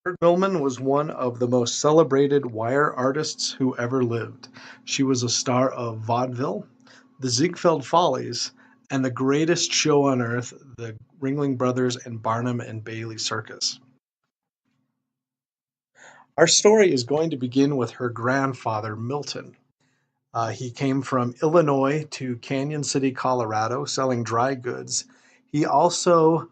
Bert Millman was one of the most celebrated wire artists who ever lived. She was a star of vaudeville, the Ziegfeld Follies, and the greatest show on earth, the Ringling Brothers and Barnum and Bailey Circus. Our story is going to begin with her grandfather, Milton. He came from Illinois to Canyon City, Colorado, selling dry goods. He also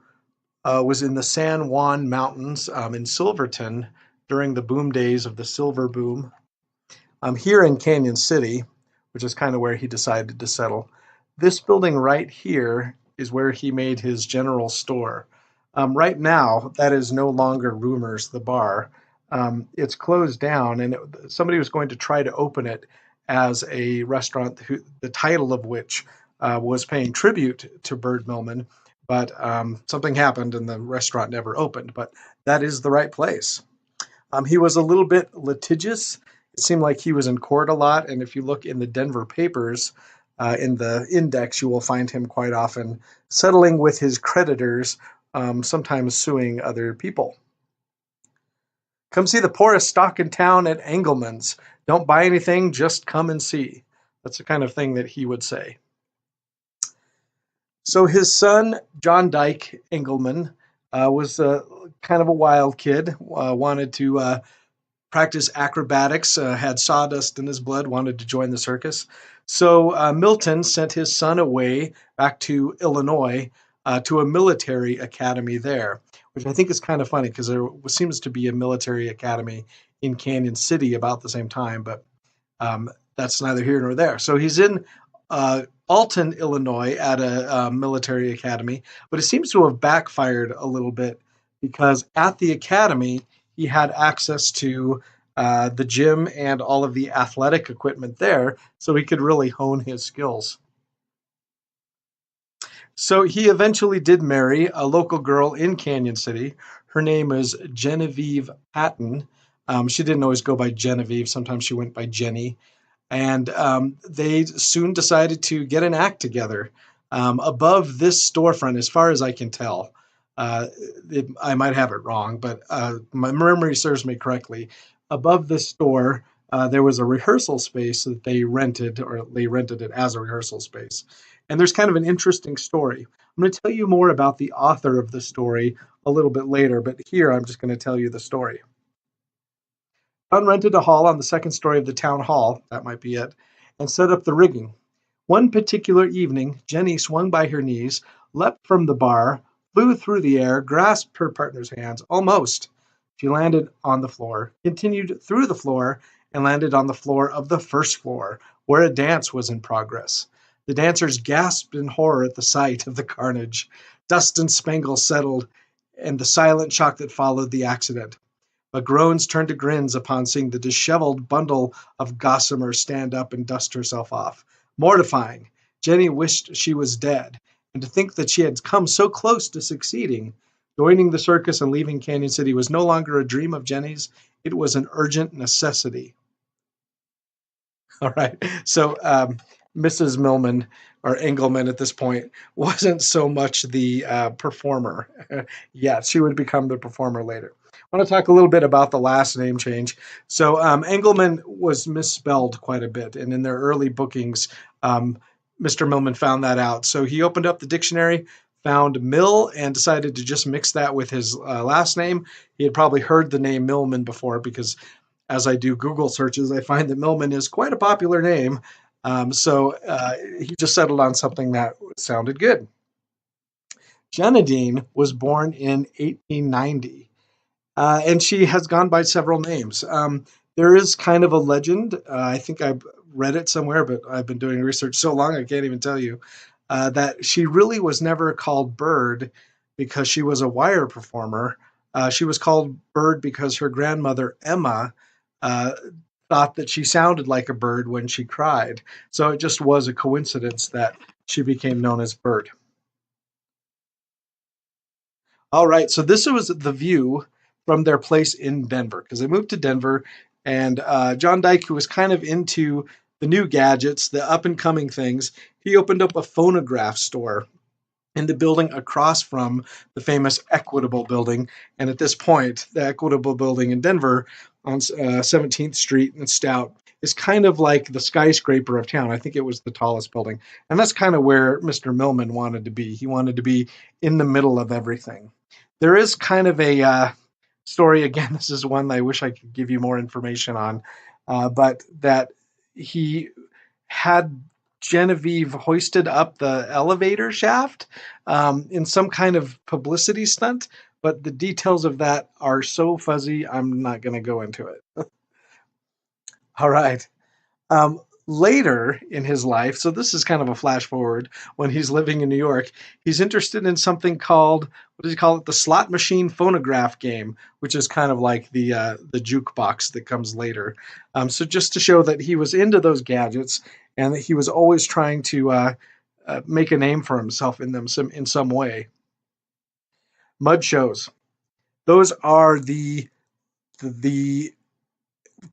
was in the San Juan Mountains in Silverton during the boom days of the silver boom. Here in Canyon City, which is kind of where he decided to settle. This building right here is where he made his general store. Right now, that is no longer Rumors, the bar. It's closed down, and somebody was going to try to open it as a restaurant, the title of which was paying tribute to Bird Millman, but something happened and the restaurant never opened. But that is the right place. He was a little bit litigious. It seemed like he was in court a lot, and if you look in the Denver papers, in the index, you will find him quite often settling with his creditors, sometimes suing other people. Come see the poorest stock in town at Engelman's. Don't buy anything, just come and see. That's the kind of thing that he would say. So his son, John Dyke Engelman, was kind of a wild kid, wanted to practiced acrobatics, had sawdust in his blood, wanted to join the circus. So Milton sent his son away back to Illinois to a military academy there, which I think is kind of funny because there seems to be a military academy in Canyon City about the same time, but that's neither here nor there. So he's in Alton, Illinois at a military academy, but it seems to have backfired a little bit because at the academy, he had access to the gym and all of the athletic equipment there, so he could really hone his skills. So he eventually did marry a local girl in Canyon City. Her name is Genevieve Patton. She didn't always go by Genevieve, sometimes she went by Jenny. And they soon decided to get an act together. Above this storefront, as far as I can tell, I might have it wrong, but my memory serves me correctly. Above the store, there was a rehearsal space that they rented, or they rented it as a rehearsal space. And there's kind of an interesting story. I'm going to tell you more about the author of the story a little bit later, but here I'm just going to tell you the story. John rented a hall on the second story of the town hall, that might be it, and set up the rigging. One particular evening, Jenny swung by her knees, leapt from the bar, flew through the air, grasped her partner's hands, almost. She landed on the floor, continued through the floor, and landed on the floor of the first floor, where a dance was in progress. The dancers gasped in horror at the sight of the carnage. Dust and spangles settled, and the silent shock that followed the accident. But groans turned to grins upon seeing the disheveled bundle of gossamer stand up and dust herself off. Mortifying. Jenny wished she was dead, and to think that she had come so close to succeeding. Joining the circus and leaving Canyon City was no longer a dream of Jenny's. It was an urgent necessity. All right. So Mrs. Millman, or Engelman at this point, wasn't so much the performer yet. She would become the performer later. I want to talk a little bit about the last name change. So Engelman was misspelled quite a bit, and in their early bookings, Mr. Millman found that out. So he opened up the dictionary, found Mill, and decided to just mix that with his last name. He had probably heard the name Millman before because as I do Google searches, I find that Millman is quite a popular name. So he just settled on something that sounded good. Jenadine was born in 1890, and she has gone by several names. There is kind of a legend. I think I've read it somewhere, but I've been doing research so long I can't even tell you, that she really was never called Bird because she was a wire performer. She was called Bird because her grandmother, Emma, uh, thought that she sounded like a bird when she cried. So it just was a coincidence that she became known as Bird. All right, so this was the view from their place in Denver because they moved to Denver, and John Dyke, who was kind of into the new gadgets, the up and coming things, he opened up a phonograph store in the building across from the famous Equitable Building. And at this point, the Equitable Building in Denver on 17th Street and Stout is kind of like the skyscraper of town. I think it was the tallest building. And that's kind of where Mr. Millman wanted to be. He wanted to be in the middle of everything. There is kind of a story, again, this is one I wish I could give you more information on, but that he had Genevieve hoisted up the elevator shaft in some kind of publicity stunt, but the details of that are so fuzzy, I'm not going to go into it. All right. Um, Later in his life, so this is kind of a flash forward when he's living in New York, he's interested in something called, what does he call it? The slot machine phonograph game, which is kind of like the jukebox that comes later. So just to show that he was into those gadgets and that he was always trying to make a name for himself in them in some way. Mud shows. Those are the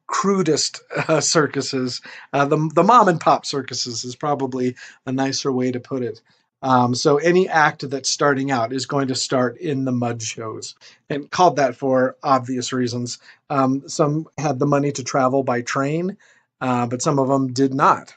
crudest circuses. The mom and pop circuses is probably a nicer way to put it. So any act that's starting out is going to start in the mud shows, and called that for obvious reasons. Some had the money to travel by train, but some of them did not.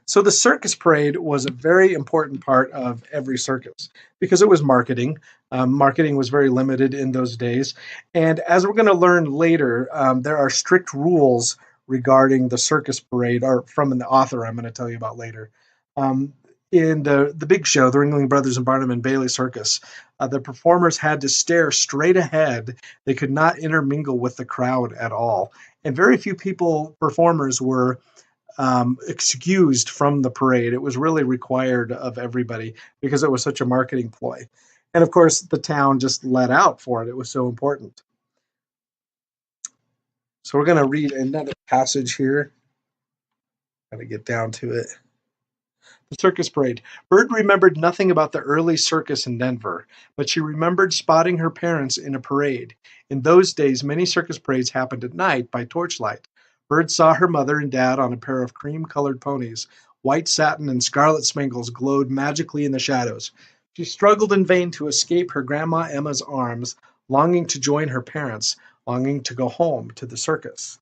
So the circus parade was a very important part of every circus because it was marketing. Marketing was very limited in those days. And as we're going to learn later, there are strict rules regarding the circus parade, or from the author I'm going to tell you about later. Um, in the big show, the Ringling Brothers and Barnum and Bailey Circus, the performers had to stare straight ahead. They could not intermingle with the crowd at all. And very few performers were excused from the parade. It was really required of everybody because it was such a marketing ploy. And of course, the town just let out for it. It was so important. So we're going to read another passage here. Got to get down to it. The circus parade. Bird remembered nothing about the early circus in Denver, but she remembered spotting her parents in a parade. In those days, many circus parades happened at night by torchlight. Bird saw her mother and dad on a pair of cream-colored ponies. White satin and scarlet spangles glowed magically in the shadows. She struggled in vain to escape her Grandma Emma's arms, longing to join her parents, longing to go home to the circus.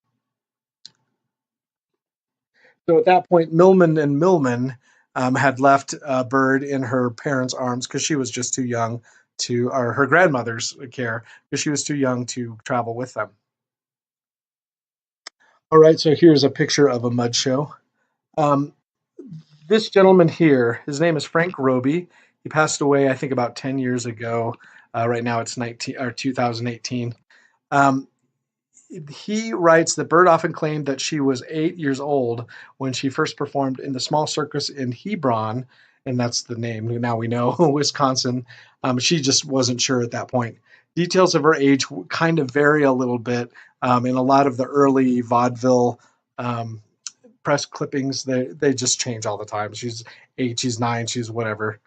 So at that point, Millman had left Bird in her parents' arms because she was just too young to, or her grandmother's care, because she was too young to travel with them. All right, so here's a picture of a mud show. Um, this gentleman here, his name is Frank Roby. He passed away, I think, about 10 years ago. Right now, it's 2018. Um, he writes that Bird often claimed that she was 8 years old when she first performed in the small circus in Hebron, and that's the name now we know, Wisconsin. She just wasn't sure at that point. Details of her age kind of vary a little bit. In a lot of the early vaudeville press clippings, they just change all the time. She's 8, she's 9, she's whatever.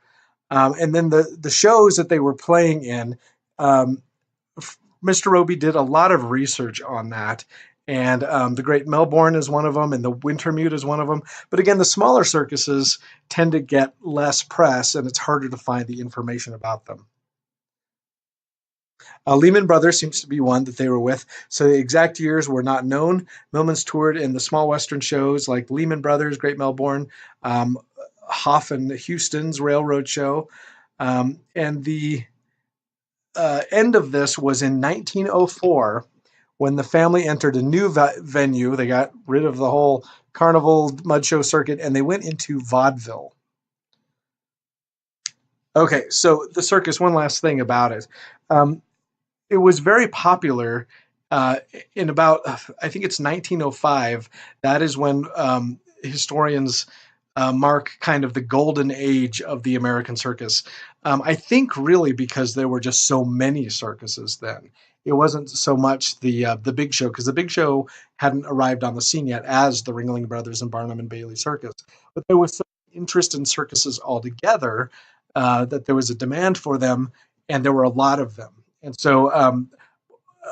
And then the shows that they were playing in, Mr. Roby did a lot of research on that. And the Great Melbourne is one of them, and the Wintermute is one of them. But again, the smaller circuses tend to get less press, and it's harder to find the information about them. Lehman Brothers seems to be one that they were with. So the exact years were not known. Millman's toured in the small Western shows like Lehman Brothers, Great Melbourne, Hoff and Houston's Railroad Show. And the end of this was in 1904 when the family entered a new venue. They got rid of the whole carnival mud show circuit and they went into vaudeville. Okay, so the circus, one last thing about it. It was very popular uh, in about, I think it's 1905. That is when historians mark kind of the golden age of the American circus. I think really because there were just so many circuses then. It wasn't so much the big show, because the big show hadn't arrived on the scene yet as the Ringling Brothers and Barnum and Bailey Circus. But there was some interest in circuses altogether, that there was a demand for them, and there were a lot of them. And so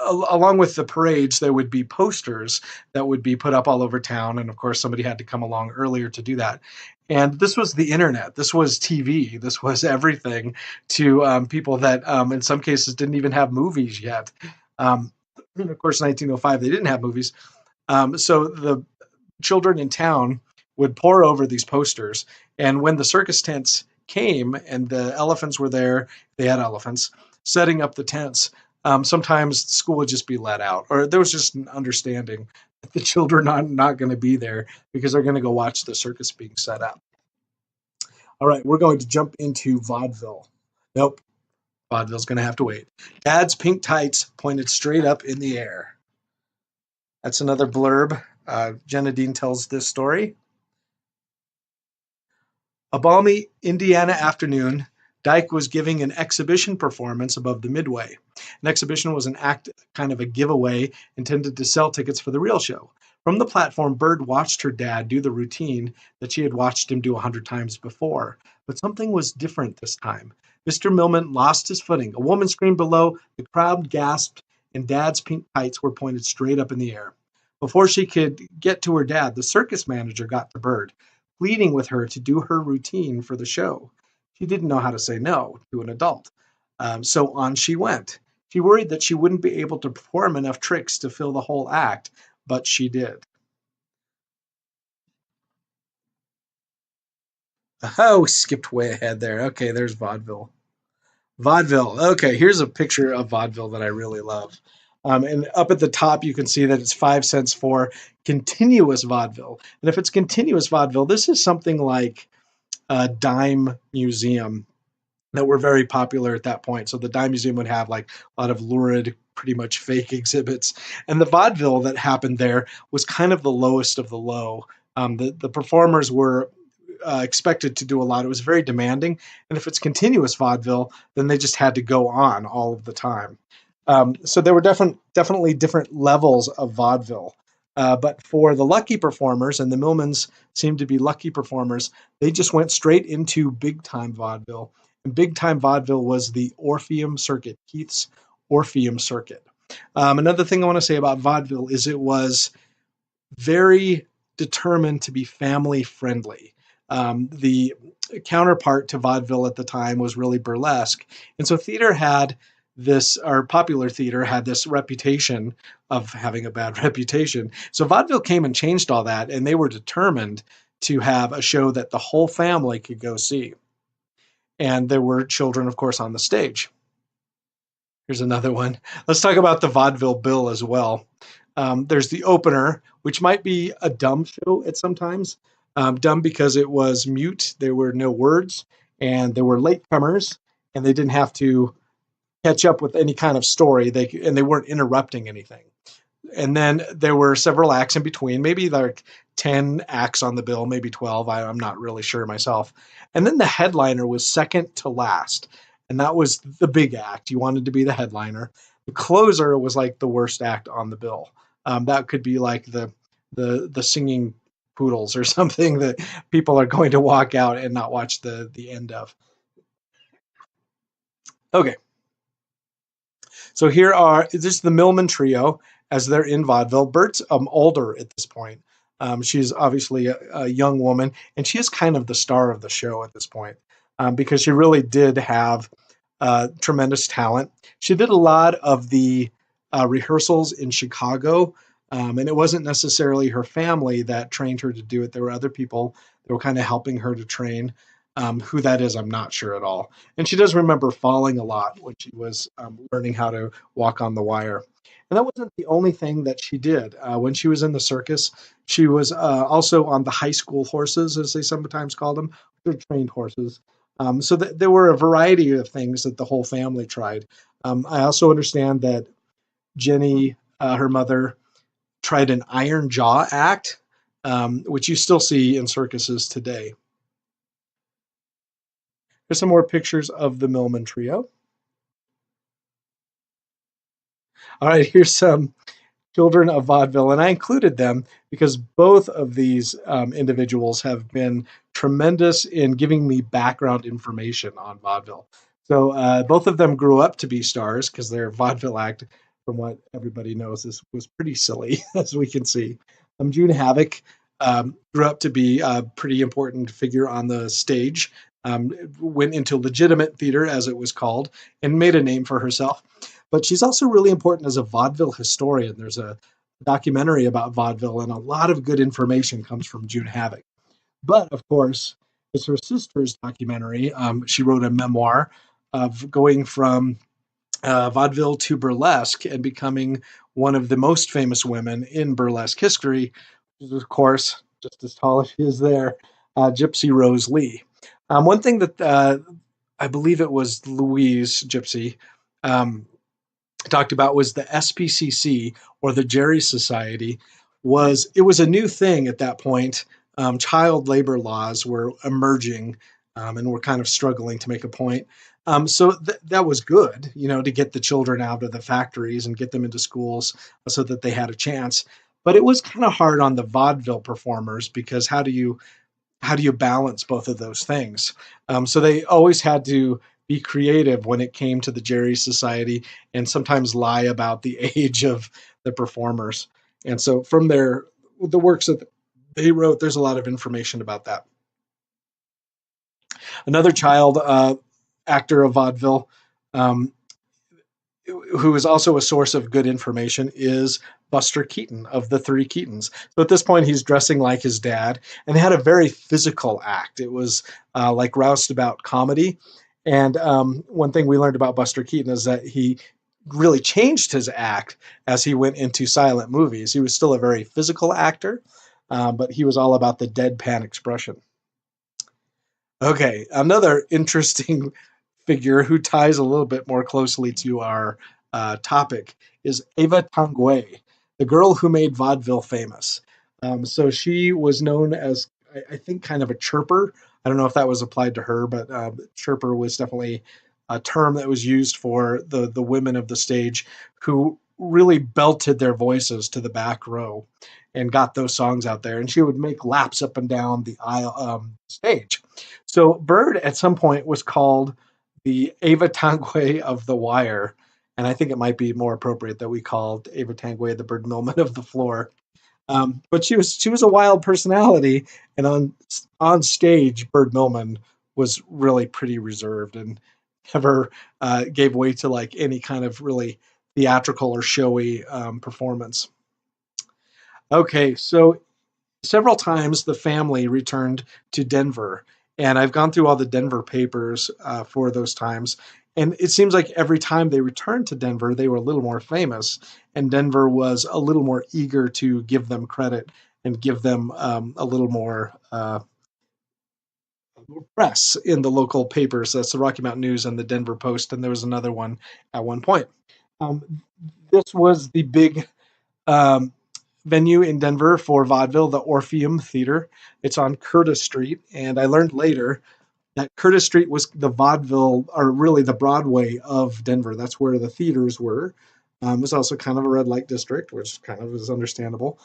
along with the parades, there would be posters that would be put up all over town. And of course, somebody had to come along earlier to do that. And this was the internet. This was TV. This was everything to people that, in some cases, didn't even have movies yet. Um, and of course, 1905, they didn't have movies. So the children in town would pour over these posters. And when the circus tents came and the elephants were there, they had elephants setting up the tents. Sometimes school would just be let out, or there was just an understanding that the children are not going to be there because they're going to go watch the circus being set up. All right, we're going to jump into vaudeville. Nope, vaudeville's going to have to wait. Dad's pink tights pointed straight up in the air. That's another blurb. Jenna Dean tells this story. A balmy Indiana afternoon, Dyke was giving an exhibition performance above the Midway. An exhibition was an act, kind of a giveaway, intended to sell tickets for the real show. From the platform, Bird watched her dad do the routine that she had watched him do 100 times before. But something was different this time. Mr. Millman lost his footing. A woman screamed below, the crowd gasped, and Dad's pink tights were pointed straight up in the air. Before she could get to her dad, the circus manager got to Bird, pleading with her to do her routine for the show. She didn't know how to say no to an adult. So on she went. She worried that she wouldn't be able to perform enough tricks to fill the whole act, but she did. Oh, we skipped way ahead there. Okay, there's vaudeville. Vaudeville. Okay, here's a picture of vaudeville that I really love. And up at the top, you can see that it's 5 cents for continuous vaudeville. And if it's continuous vaudeville, this is something like a dime museum that were very popular at that point. So the dime museum would have like a lot of lurid, pretty much fake exhibits. And the vaudeville that happened there was kind of the lowest of the low. The performers were expected to do a lot. It was very demanding. And if it's continuous vaudeville, then they just had to go on all of the time. So there were definitely different levels of vaudeville. But for the lucky performers, and the Millmans seemed to be lucky performers, they just went straight into big time vaudeville. And big time vaudeville was the Orpheum Circuit, Keith's Orpheum Circuit. Another thing I want to say about vaudeville is it was very determined to be family friendly. The counterpart to vaudeville at the time was really burlesque. And so theater had this, or popular theater had this reputation of having a bad reputation. So vaudeville came and changed all that, and they were determined to have a show that the whole family could go see. And there were children, of course, on the stage. Here's another one. Let's talk about the vaudeville bill as well. There's the opener, which might be a dumb show at sometimes. Dumb because it was mute, there were no words, and there were latecomers, and they didn't have to catch up with any kind of story. They weren't interrupting anything. And then there were several acts in between, maybe like 10 acts on the bill, maybe 12. I'm not really sure myself. And then the headliner was second to last. And that was the big act. You wanted to be the headliner. The closer was like the worst act on the bill. That could be like the singing poodles or something that people are going to walk out and not watch the end of. Okay, so here are this is the Millman trio as they're in vaudeville. Bert's older at this point. She's obviously a young woman, and she is kind of the star of the show at this point because she really did have tremendous talent. She did a lot of the rehearsals in Chicago, and it wasn't necessarily her family that trained her to do it. There were other people that were kind of helping her to train. Who that is, I'm not sure at all. And she does remember falling a lot when she was learning how to walk on the wire. And that wasn't the only thing that she did. When she was in the circus, she was also on the high school horses, as they sometimes called them. They're trained horses. So there were a variety of things that the whole family tried. I also understand that Jenny, her mother, tried an iron jaw act, which you still see in circuses today. Here's some more pictures of the Millman trio. All right, here's some children of vaudeville, and I included them because both of these individuals have been tremendous in giving me background information on vaudeville. So both of them grew up to be stars because their vaudeville act from what everybody knows, this was pretty silly, as we can see. June Havoc grew up to be a pretty important figure on the stage, went into legitimate theater, as it was called, and made a name for herself. But she's also really important as a vaudeville historian. There's a documentary about vaudeville, and a lot of good information comes from June Havoc. But of course, it's her sister's documentary. She wrote a memoir of going from vaudeville to burlesque and becoming one of the most famous women in burlesque history, which is, of course, just as tall as she is there, Gypsy Rose Lee. One thing that I believe it was Louise Gypsy um, talked about was the SPCC, or the Jerry Society. It was a new thing at that point. Child labor laws were emerging, and were kind of struggling to make a point. So that was good, to get the children out of the factories and get them into schools so that they had a chance. But it was kind of hard on the vaudeville performers, because how do you balance both of those things? So they always had to be creative when it came to the Jerry Society, and sometimes lie about the age of the performers. And so from the works that they wrote, there's a lot of information about that. Another child actor of vaudeville, um, who is also a source of good information, is Buster Keaton of the Three Keatons. So at this point, he's dressing like his dad, and had a very physical act. It was like roustabout comedy. And one thing we learned about Buster Keaton is that he really changed his act as he went into silent movies. He was still a very physical actor, but he was all about the deadpan expression. Okay, another interesting figure who ties a little bit more closely to our topic is Eva Tanguay, the girl who made vaudeville famous. So she was known as, I think, kind of a chirper. I don't know if that was applied to her, but chirper was definitely a term that was used for the women of the stage who really belted their voices to the back row and got those songs out there. And she would make laps up and down the aisle stage. So Bird at some point was called the Ava Tanguay of the wire. And I think it might be more appropriate that we called Ava Tanguay the Bird Millman of the floor. But she was a wild personality, and on stage, Bird Millman was really pretty reserved, and never gave way to like any kind of really theatrical or showy performance. Okay, so several times the family returned to Denver, and I've gone through all the Denver papers for those times. And it seems like every time they returned to Denver, they were a little more famous, and Denver was a little more eager to give them credit and give them a little more press in the local papers. That's the Rocky Mountain News and the Denver Post, and there was another one at one point. Um, this was the big um, venue in Denver for vaudeville, the Orpheum Theater. It's on Curtis Street, and I learned later that Curtis Street was the vaudeville, or really the Broadway of Denver. That's where the theaters were. It was also kind of a red light district, which kind of is understandable.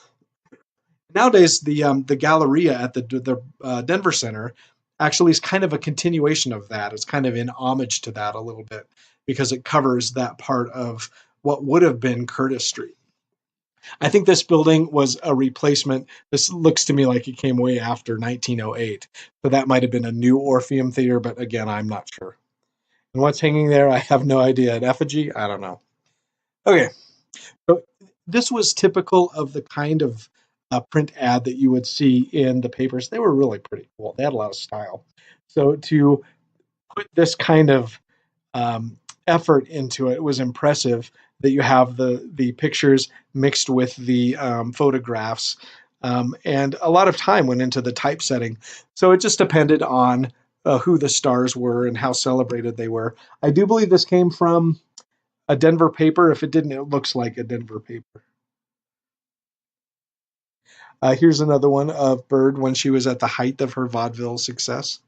Nowadays, the Galleria at the Denver Center actually is kind of a continuation of that. It's kind of in homage to that a little bit, because it covers that part of what would have been Curtis Street. I think this building was a replacement. This looks to me like it came way after 1908. So that might have been a new Orpheum Theater, but again, I'm not sure. And what's hanging there, I have no idea. An effigy? I don't know. Okay, so this was typical of the kind of print ad that you would see in the papers. They were really pretty cool. They had a lot of style. So to put this kind of effort into it was impressive, that you have the pictures mixed with the photographs, and a lot of time went into the typesetting. So it just depended on who the stars were and how celebrated they were. I do believe this came from a Denver paper. If it didn't, it looks like a Denver paper. Here's another one of Bird when she was at the height of her vaudeville success.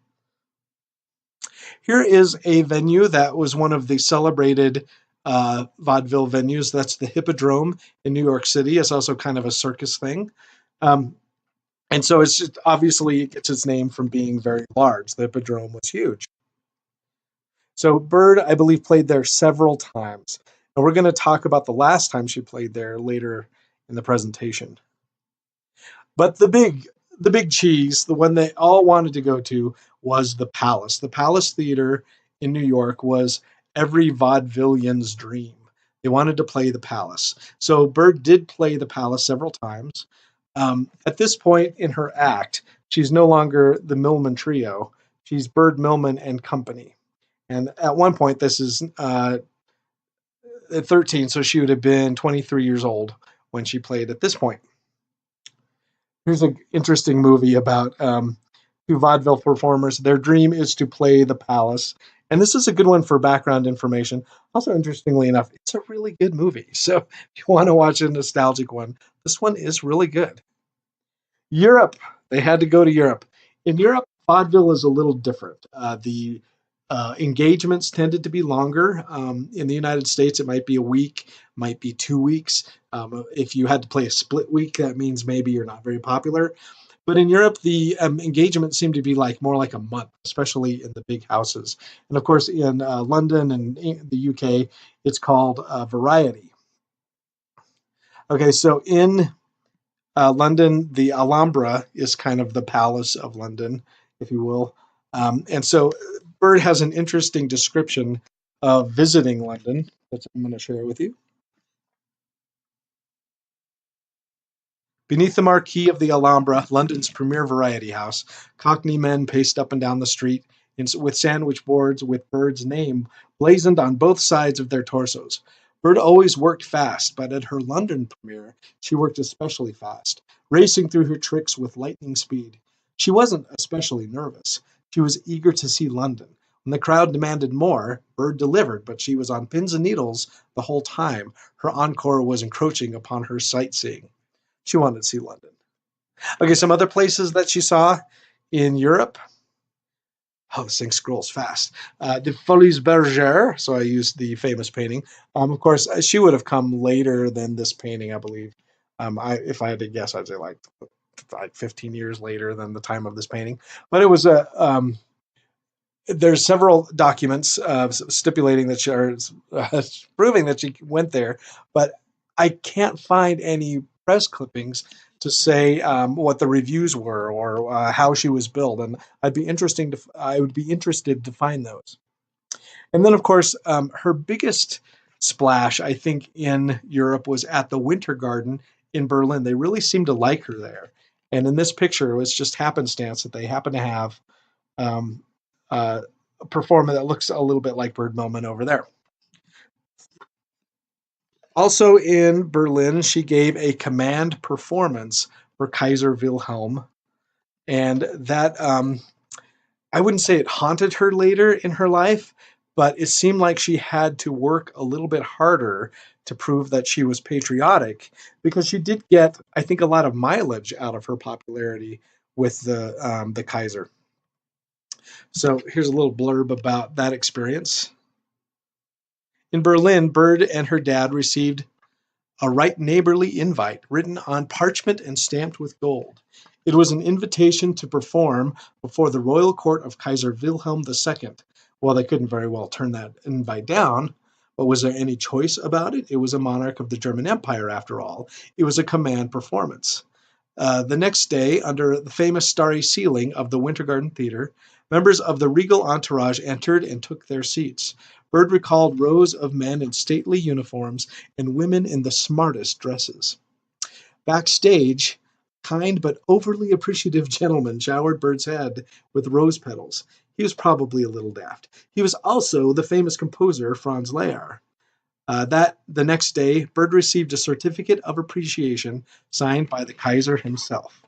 Here is a venue that was one of the celebrated vaudeville venues. That's the Hippodrome in New York City. It's also kind of a circus thing. Um, and so it's just, obviously it gets its name from being very large. The Hippodrome was huge. So Bird, I believe, played there several times. And we're going to talk about the last time she played there later in the presentation. But the big cheese, the one they all wanted to go to, was the Palace. The Palace Theater in New York was every vaudevillian's dream. They wanted to play the Palace. So Bird did play the Palace several times. At this point in her act, she's no longer the Millman Trio. She's Bird, Millman, and Company. And at one point, this is at 13, so she would have been 23 years old when she played at this point. Here's an interesting movie about two vaudeville performers. Their dream is to play the Palace. And this is a good one for background information. Also, interestingly enough, it's a really good movie. So if you want to watch a nostalgic one, this one is really good. Europe. They had to go to Europe. In Europe, vaudeville is a little different. The engagements tended to be longer. In the United States, it might be a week, might be 2 weeks. If you had to play a split week, that means maybe you're not very popular. But in Europe, the engagements seem to be like more like a month, especially in the big houses. And of course, in London and the UK, it's called Variety. Okay, so in London, the Alhambra is kind of the palace of London, if you will. And so Bird has an interesting description of visiting London that I'm going to share with you. Beneath the marquee of the Alhambra, London's premier variety house, Cockney men paced up and down the street with sandwich boards with Bird's name blazoned on both sides of their torsos. Bird always worked fast, but at her London premiere, she worked especially fast, racing through her tricks with lightning speed. She wasn't especially nervous. She was eager to see London. When the crowd demanded more, Bird delivered, but she was on pins and needles the whole time. Her encore was encroaching upon her sightseeing. She wanted to see London. Okay, some other places that she saw in Europe. Oh, this thing scrolls fast. The Folies Bergère. So I used the famous painting. Of course, she would have come later than this painting, I believe. If I had to guess, I'd say like 15 years later than the time of this painting. But it was a there's several documents stipulating that she are proving that she went there, but I can't find any press clippings to say what the reviews were or how she was billed, and I would be interested to find those. And then, of course, her biggest splash, I think, in Europe was at the Winter Garden in Berlin. They really seemed to like her there, and in this picture, it was just happenstance that they happen to have um, uh, a performer that looks a little bit like Bird Millman over there. Also in Berlin, she gave a command performance for Kaiser Wilhelm, and that I wouldn't say it haunted her later in her life, but it seemed like she had to work a little bit harder to prove that she was patriotic because she did get, I think, a lot of mileage out of her popularity with the Kaiser. So here's a little blurb about that experience. In Berlin, Bird and her dad received a right neighborly invite written on parchment and stamped with gold. It was an invitation to perform before the royal court of Kaiser Wilhelm II. Well, they couldn't very well turn that invite down, but was there any choice about it? It was a monarch of the German Empire, after all. It was a command performance. The next day, under the famous starry ceiling of the Winter Garden Theater, members of the regal entourage entered and took their seats. Bird recalled rows of men in stately uniforms and women in the smartest dresses. Backstage, kind but overly appreciative gentleman showered Bird's head with rose petals. He was probably a little daft. He was also the famous composer Franz Lehár. The next day, Bird received a certificate of appreciation signed by the Kaiser himself.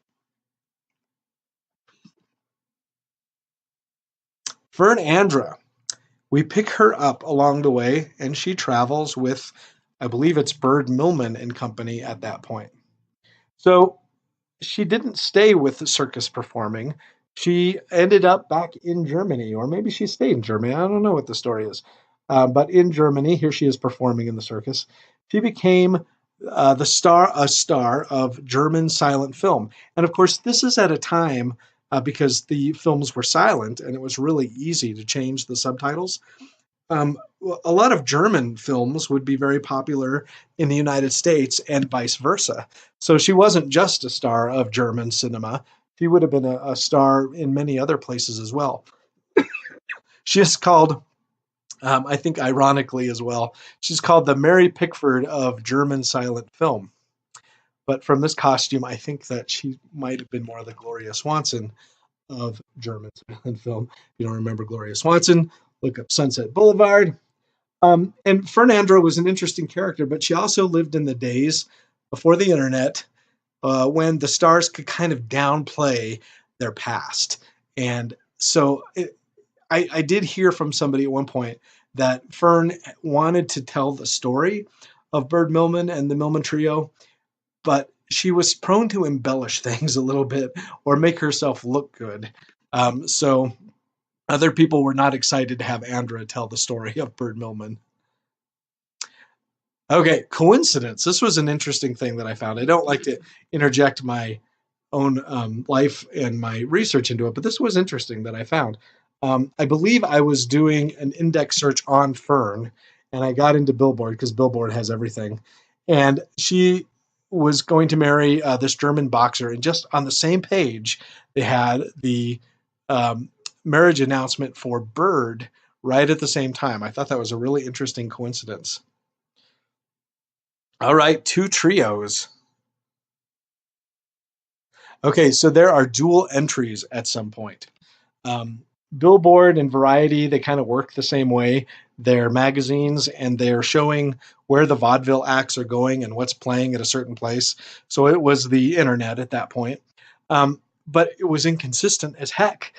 Fern Andra. We pick her up along the way, and she travels with, I believe it's Bird Millman and Company at that point. So she didn't stay with the circus performing. She ended up back in Germany, or maybe she stayed in Germany. I don't know what the story is. But in Germany, here she is performing in the circus. She became a star of German silent film. And of course, this is at a time because the films were silent and it was really easy to change the subtitles. Well, a lot of German films would be very popular in the United States and vice versa. So she wasn't just a star of German cinema. She would have been a star in many other places as well. She is called, I think ironically as well, she's called the Mary Pickford of German silent film. But from this costume, I think that she might have been more the Gloria Swanson of German silent film. If you don't remember Gloria Swanson, look up Sunset Boulevard. And Fernandra was an interesting character, but she also lived in the days before the internet, when the stars could kind of downplay their past. And so I did hear from somebody at one point that Fern wanted to tell the story of Bird Millman and the Millman Trio, but she was prone to embellish things a little bit or make herself look good. So other people were not excited to have Andra tell the story of Bird Millman. Okay, coincidence. This was an interesting thing that I found. I don't like to interject my own life and my research into it, but this was interesting that I found. I believe I was doing an index search on Fern, and I got into Billboard because Billboard has everything. And she was going to marry this German boxer, and just on the same page, they had the um, marriage announcement for Bird right at the same time. I thought that was a really interesting coincidence. All right, two trios. Okay, so there are dual entries at some point. Um, Billboard and Variety, they kind of work the same way. They're magazines and they're showing where the vaudeville acts are going and what's playing at a certain place. So it was the internet at that point. But it was inconsistent as heck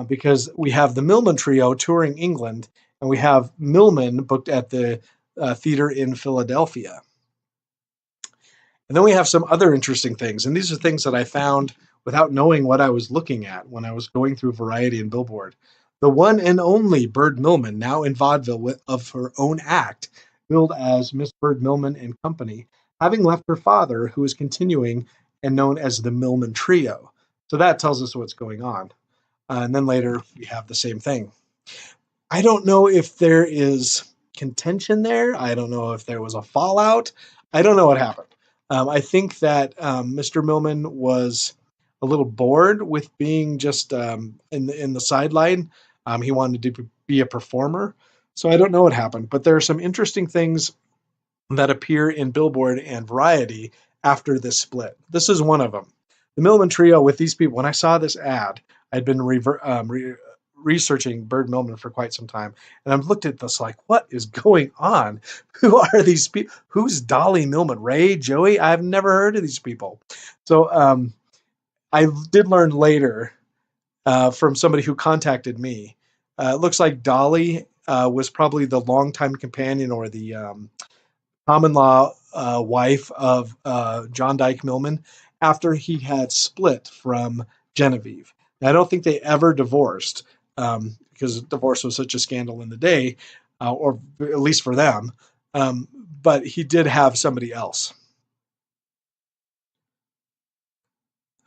because we have the Millman Trio touring England and we have Millman booked at the theater in Philadelphia. And then we have some other interesting things. And these are things that I found without knowing what I was looking at when I was going through Variety and Billboard. The one and only Bird Millman, now in vaudeville of her own act, billed as Miss Bird Millman and Company, having left her father, who is continuing and known as the Millman Trio. So that tells us what's going on. And then later we have the same thing. I don't know if there is contention there. I don't know if there was a fallout. I don't know what happened. I think that Mr. Millman was a little bored with being just in the sideline. He wanted to be a performer. So I don't know what happened, but there are some interesting things that appear in Billboard and Variety after this split. This is one of them. The Millman Trio with these people. When I saw this ad, I'd been researching Bird Millman for quite some time, and I've looked at this like, what is going on? Who are these people? Who's Dolly Millman? Ray, Joey? I've never heard of these people. So I did learn later from somebody who contacted me. It looks like Dolly was probably the longtime companion or the common law wife of John Dyke Millman after he had split from Genevieve. Now, I don't think they ever divorced because divorce was such a scandal in the day, or at least for them. Um, but he did have somebody else.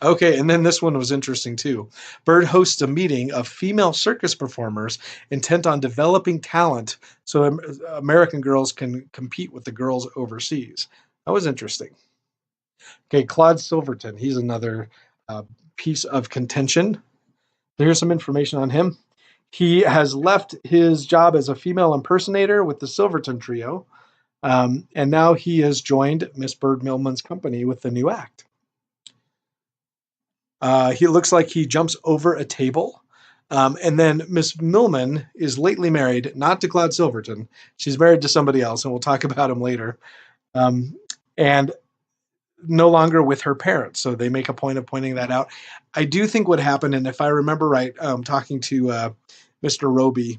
Okay, and then this one was interesting too. Bird hosts a meeting of female circus performers intent on developing talent so American girls can compete with the girls overseas. That was interesting. Okay, Claude Silverton, he's another piece of contention. Here's some information on him. He has left his job as a female impersonator with the Silverton Trio, and now he has joined Miss Bird Millman's company with the new act. He looks like he jumps over a table. And then Miss Millman is lately married, not to Claude Silverton. She's married to somebody else, and we'll talk about him later. Um, and no longer with her parents. So they make a point of pointing that out. I do think what happened, and if I remember right, talking to Mr. Roby,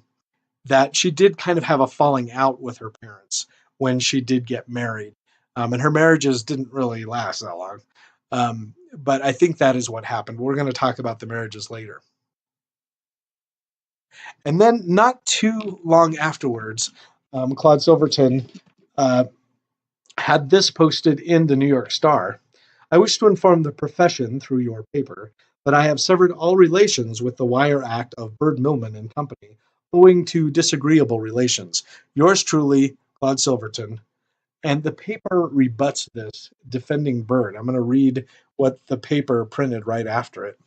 that she did kind of have a falling out with her parents when she did get married. And her marriages didn't really last that long. But I think that is what happened. We're going to talk about the marriages later. And then, not too long afterwards, Claude Silverton uh, had this posted in the New York Star. I wish to inform the profession through your paper that I have severed all relations with the wire act of Bird Millman and Company, owing to disagreeable relations. Yours truly, Claude Silverton. And the paper rebuts this, defending Bird. I'm going to read what the paper printed right after it.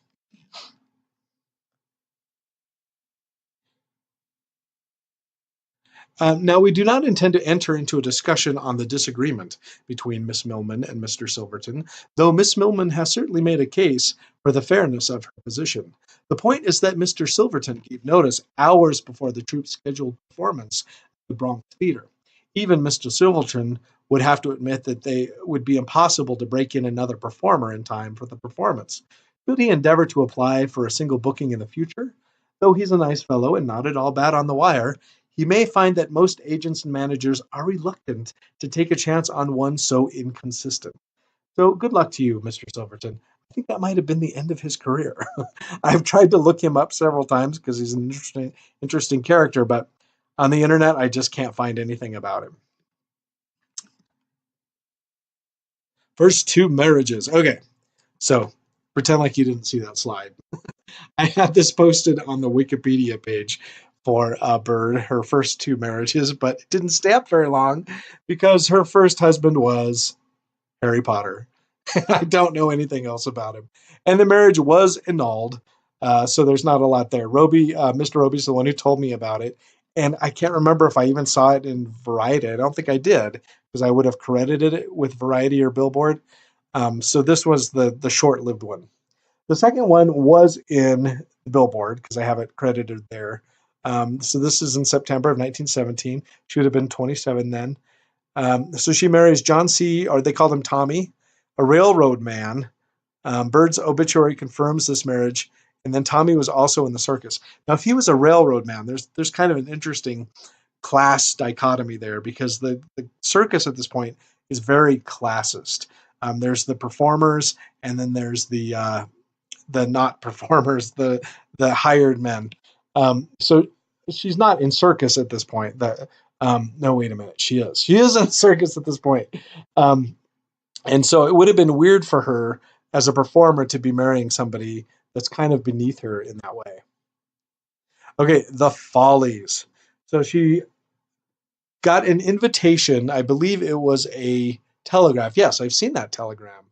Now, we do not intend to enter into a discussion on the disagreement between Miss Millman and Mr. Silverton, though Miss Millman has certainly made a case for the fairness of her position. The point is that Mr. Silverton gave notice hours before the troupe's scheduled performance at the Bronx Theater. Even Mr. Silverton would have to admit that they would be impossible to break in another performer in time for the performance. Should he endeavor to apply for a single booking in the future? Though he's a nice fellow and not at all bad on the wire, he may find that most agents and managers are reluctant to take a chance on one so inconsistent. So good luck to you, Mr. Silverton. I think that might have been the end of his career. I've tried to look him up several times because he's an interesting character, but on the internet, I just can't find anything about him. First two marriages. Okay, so pretend like you didn't see that slide. I had this posted on the Wikipedia page for Bird, her first two marriages, but it didn't stay up very long because her first husband was Harry Potter. I don't know anything else about him. And the marriage was annulled, so there's not a lot there. Mr. Roby's the one who told me about it, and I can't remember if I even saw it in Variety. I don't think I did because I would have credited it with Variety or Billboard. So this was the short-lived one. The second one was in Billboard because I have it credited there. So this is in September of 1917. She would have been 27 then. So she marries John C., or they called him Tommy, a railroad man. Bird's obituary confirms this marriage, and then Tommy was also in the circus. Now, if he was a railroad man, there's kind of an interesting class dichotomy there because the circus at this point is very classist. There's the performers, and then there's the not performers, the hired men. So she's not in circus at this point. No, wait a minute, she is. She is in circus at this point. Um, and so it would have been weird for her as a performer to be marrying somebody that's kind of beneath her in that way. Okay, the Follies. So she got an invitation. I believe it was a telegraph. Yes, I've seen that telegram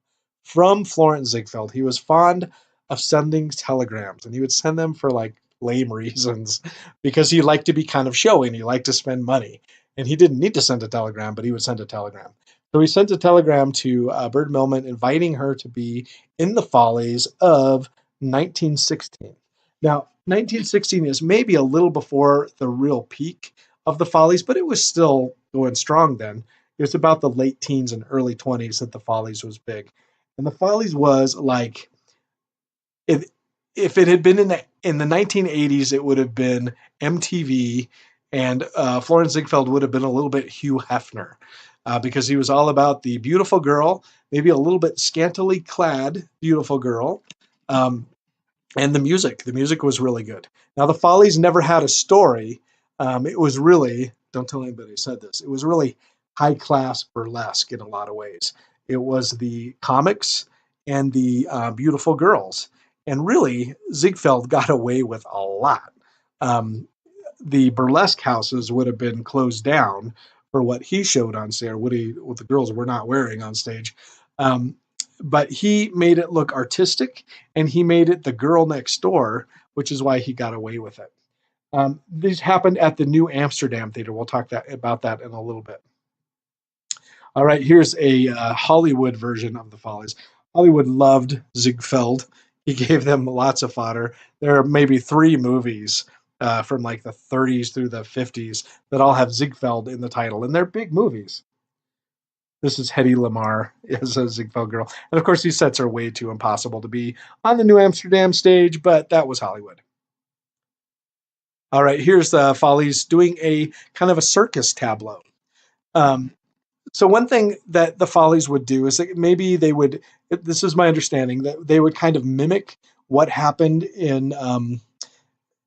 from Florence Ziegfeld. He was fond of sending telegrams, and he would send them for like lame reasons because he liked to be kind of showy and he liked to spend money. And he didn't need to send a telegram, but he would send a telegram. So he sent a telegram to Bird Millman inviting her to be in the Follies of 1916. Now, 1916 is maybe a little before the real peak of the Follies, but it was still going strong then. It was about the late teens and early 20s that the Follies was big. And the Follies was like, if, if it had been in the 1980s, it would have been MTV, and Florence Ziegfeld would have been a little bit Hugh Hefner because he was all about the beautiful girl, maybe a little bit scantily clad beautiful girl. Um, and the music. The music was really good. Now, the Follies never had a story. It was really, don't tell anybody I said this, it was really high class burlesque in a lot of ways. It was the comics and the beautiful girls. And really, Ziegfeld got away with a lot. Um, the burlesque houses would have been closed down for what he showed on stage, what the girls were not wearing on stage. Um, but he made it look artistic, and he made it the girl next door, which is why he got away with it. These happened at the New Amsterdam Theater. We'll talk about that in a little bit. All right, here's a Hollywood version of the Follies. Hollywood loved Ziegfeld. He gave them lots of fodder. There are maybe three movies from like the 30s through the 50s that all have Ziegfeld in the title, and they're big movies. This is Hedy Lamarr as a Ziegfeld girl. And of course, these sets are way too impossible to be on the New Amsterdam stage, but that was Hollywood. All right, here's the Follies doing a kind of a circus tableau. Um, so one thing that the Follies would do is that maybe they would, this is my understanding, that they would kind of mimic what happened in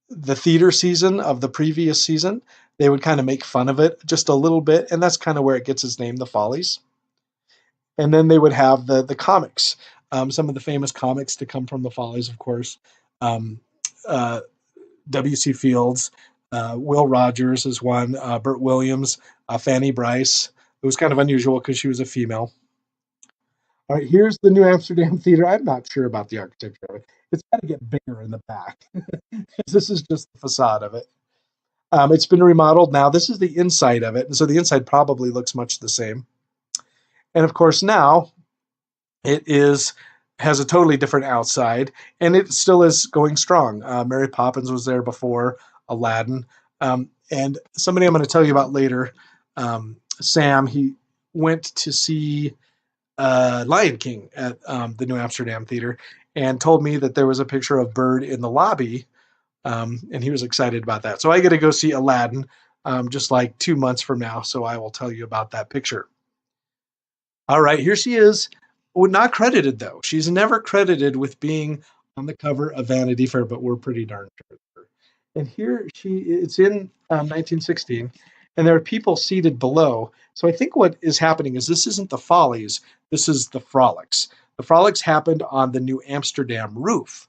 the theater season of the previous season. They would kind of make fun of it just a little bit, and that's kind of where it gets its name, the Follies. And then they would have the comics, some of the famous comics to come from the Follies, of course. Um, uh, W.C. Fields, Will Rogers is one. Burt Williams, Fanny Bryce. It was kind of unusual because she was a female. All right, here's the New Amsterdam Theater. I'm not sure about the architecture of it. It's got to get bigger in the back. This is just the facade of it. It's been remodeled now. This is the inside of it, and so the inside probably looks much the same. And of course, now it is has a totally different outside, and it still is going strong. Mary Poppins was there before, Aladdin, and somebody I'm going to tell you about later. Sam, he went to see Lion King at the New Amsterdam Theater, and told me that there was a picture of Bird in the lobby, and he was excited about that. So I get to go see Aladdin just like 2 months from now. So I will tell you about that picture. All right, here she is. Well, not credited though. She's never credited with being on the cover of Vanity Fair, but we're pretty darn sure. And here it's in 1916, and there are people seated below. So I think what is happening is this isn't the Follies, this is the Frolics. The Frolics happened on the New Amsterdam roof.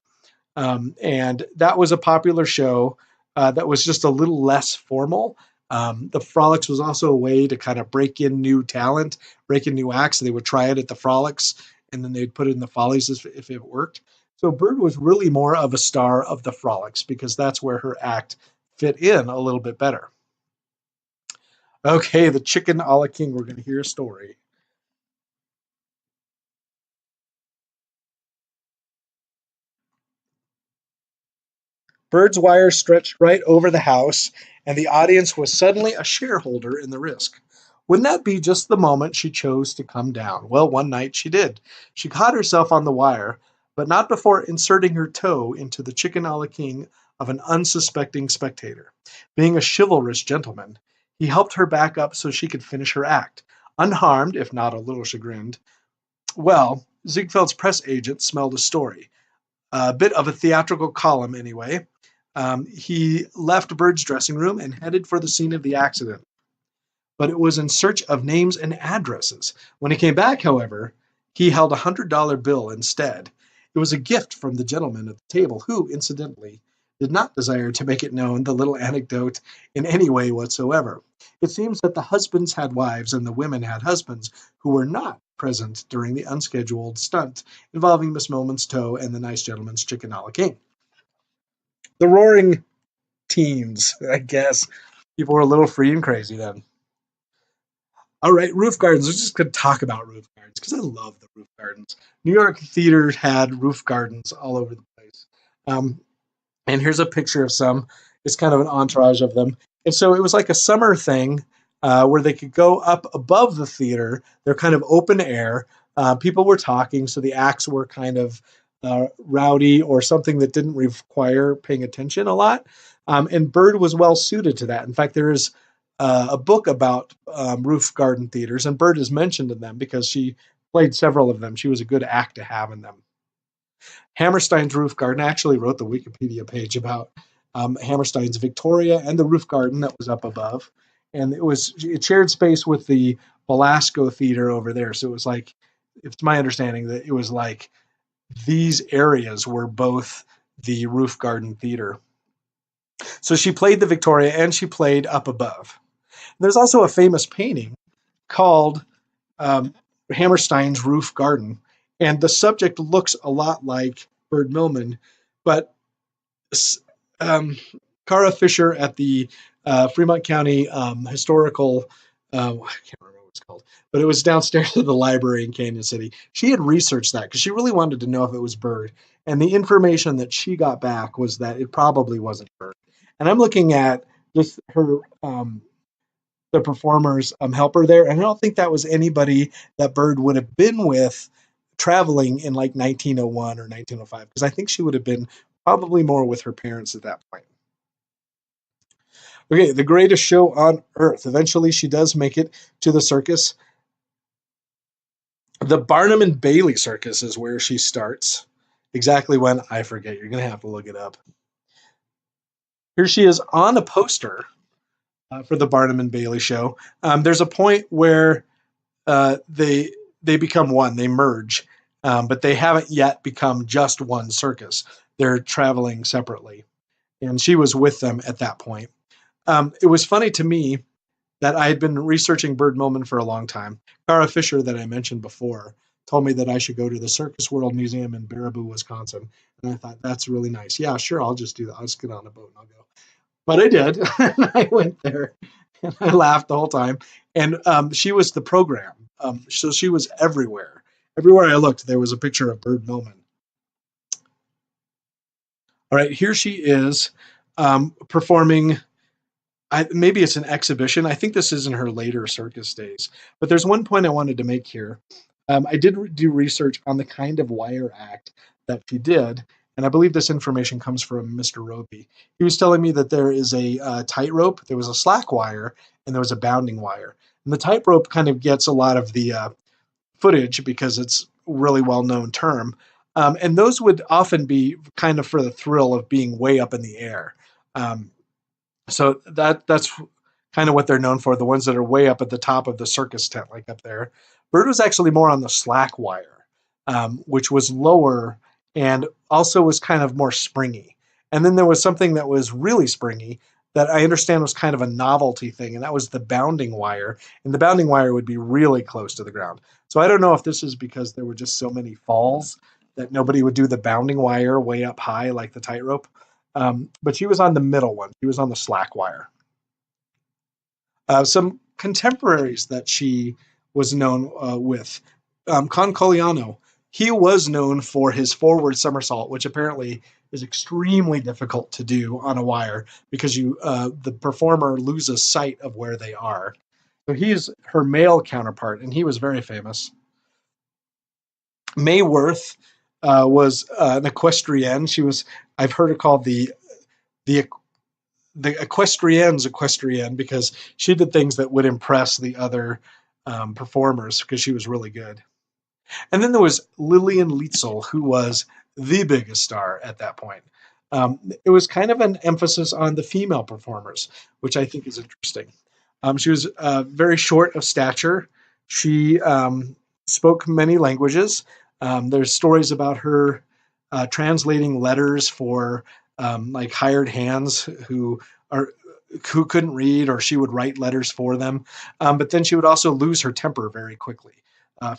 And that was a popular show that was just a little less formal. The Frolics was also a way to kind of break in new talent, break in new acts. They would try it at the Frolics, and then they'd put it in the Follies if it worked. So Bird was really more of a star of the Frolics because that's where her act fit in a little bit better. Okay, the Chicken a la King. We're going to hear a story. Bird's wire stretched right over the house, and the audience was suddenly a shareholder in the risk. Wouldn't that be just the moment she chose to come down? Well, one night she did. She caught herself on the wire, but not before inserting her toe into the chicken a la king of an unsuspecting spectator. Being a chivalrous gentleman, he helped her back up so she could finish her act, unharmed, if not a little chagrined. Well, Ziegfeld's press agent smelled a story, a bit of a theatrical column anyway. He left Bird's dressing room and headed for the scene of the accident, but it was in search of names and addresses. When he came back, however, he held $100 bill instead. It was a gift from the gentleman at the table, who, incidentally, did not desire to make it known the little anecdote in any way whatsoever. It seems that the husbands had wives and the women had husbands who were not present during the unscheduled stunt involving Miss Millman's toe and the nice gentleman's chicken a la king. The roaring teens, I guess. People were a little free and crazy then. All right, roof gardens. We're just going to talk about roof gardens because I love the roof gardens. New York theaters had roof gardens all over the place. Um, and here's a picture of some. It's kind of an entourage of them. And so it was like a summer thing where they could go up above the theater. They're kind of open air. People were talking, so the acts were kind of rowdy or something that didn't require paying attention a lot. And Bird was well suited to that. In fact, there is a book about roof garden theaters, and Bird is mentioned in them because she played several of them. She was a good act to have in them. Hammerstein's Roof Garden. I actually wrote the Wikipedia page about Hammerstein's Victoria and the roof garden that was up above. And it shared space with the Belasco Theater over there. So it was like, it's my understanding that it was like these areas were both the roof garden theater. So she played the Victoria and she played up above. There's also a famous painting called Hammerstein's Roof Garden, and the subject looks a lot like Bird Millman, but Cara Fisher at the Fremont County Historical, I can't remember what it's called, but it was downstairs at the library in Canyon City. She had researched that because she really wanted to know if it was Bird, and the information that she got back was that it probably wasn't Bird. And I'm looking at just her the performer's helper there, and I don't think that was anybody that Bird would have been with traveling in like 1901 or 1905, because I think she would have been probably more with her parents at that point. Okay, the greatest show on earth. Eventually, she does make it to the circus. The Barnum and Bailey Circus is where she starts. Exactly when, I forget. You're going to have to look it up. Here she is on a poster for the Barnum and Bailey show. There's a point where they become one, they merge, but they haven't yet become just one circus. They're traveling separately, and she was with them at that point. It was funny to me that I had been researching Bird Millman for a long time. Cara Fisher, that I mentioned before, told me that I should go to the Circus World Museum in Baraboo, Wisconsin. And I thought, that's really nice. Yeah, sure, I'll just do that. I'll just get on a boat and I'll go. But I did. And I went there and I laughed the whole time. And she was the program. So she was everywhere. Everywhere I looked, there was a picture of Bird Millman. All right, here she is performing. Maybe it's an exhibition. I think this is in her later circus days. But there's one point I wanted to make here. I did do research on the kind of wire act that she did, and I believe this information comes from Mr. Roby. He was telling me that there is a tightrope, there was a slack wire, and there was a bounding wire. And the tightrope kind of gets a lot of the footage because it's a really well-known term. And those would often be kind of for the thrill of being way up in the air. Um, so that's kind of what they're known for, the ones that are way up at the top of the circus tent, like up there. Bird was actually more on the slack wire, which was lower and also was kind of more springy. And then there was something that was really springy that I understand was kind of a novelty thing, and that was the bounding wire. And the bounding wire would be really close to the ground. So I don't know if this is because there were just so many falls that nobody would do the bounding wire way up high like the tightrope. But she was on the middle one. She was on the slack wire. Some contemporaries that she was known with. Con Coliano, he was known for his forward somersault, which apparently is extremely difficult to do on a wire because the performer loses sight of where they are. So he's her male counterpart, and he was very famous. May Worth was an equestrienne. She was, I've heard her called the equestrienne because she did things that would impress the other performers because she was really good. And then there was Lillian Lietzel, who was the biggest star at that point. It was kind of an emphasis on the female performers, which I think is interesting. She was very short of stature. She spoke many languages. There's stories about her translating letters for like hired hands who couldn't read, or she would write letters for them. But then she would also lose her temper very quickly.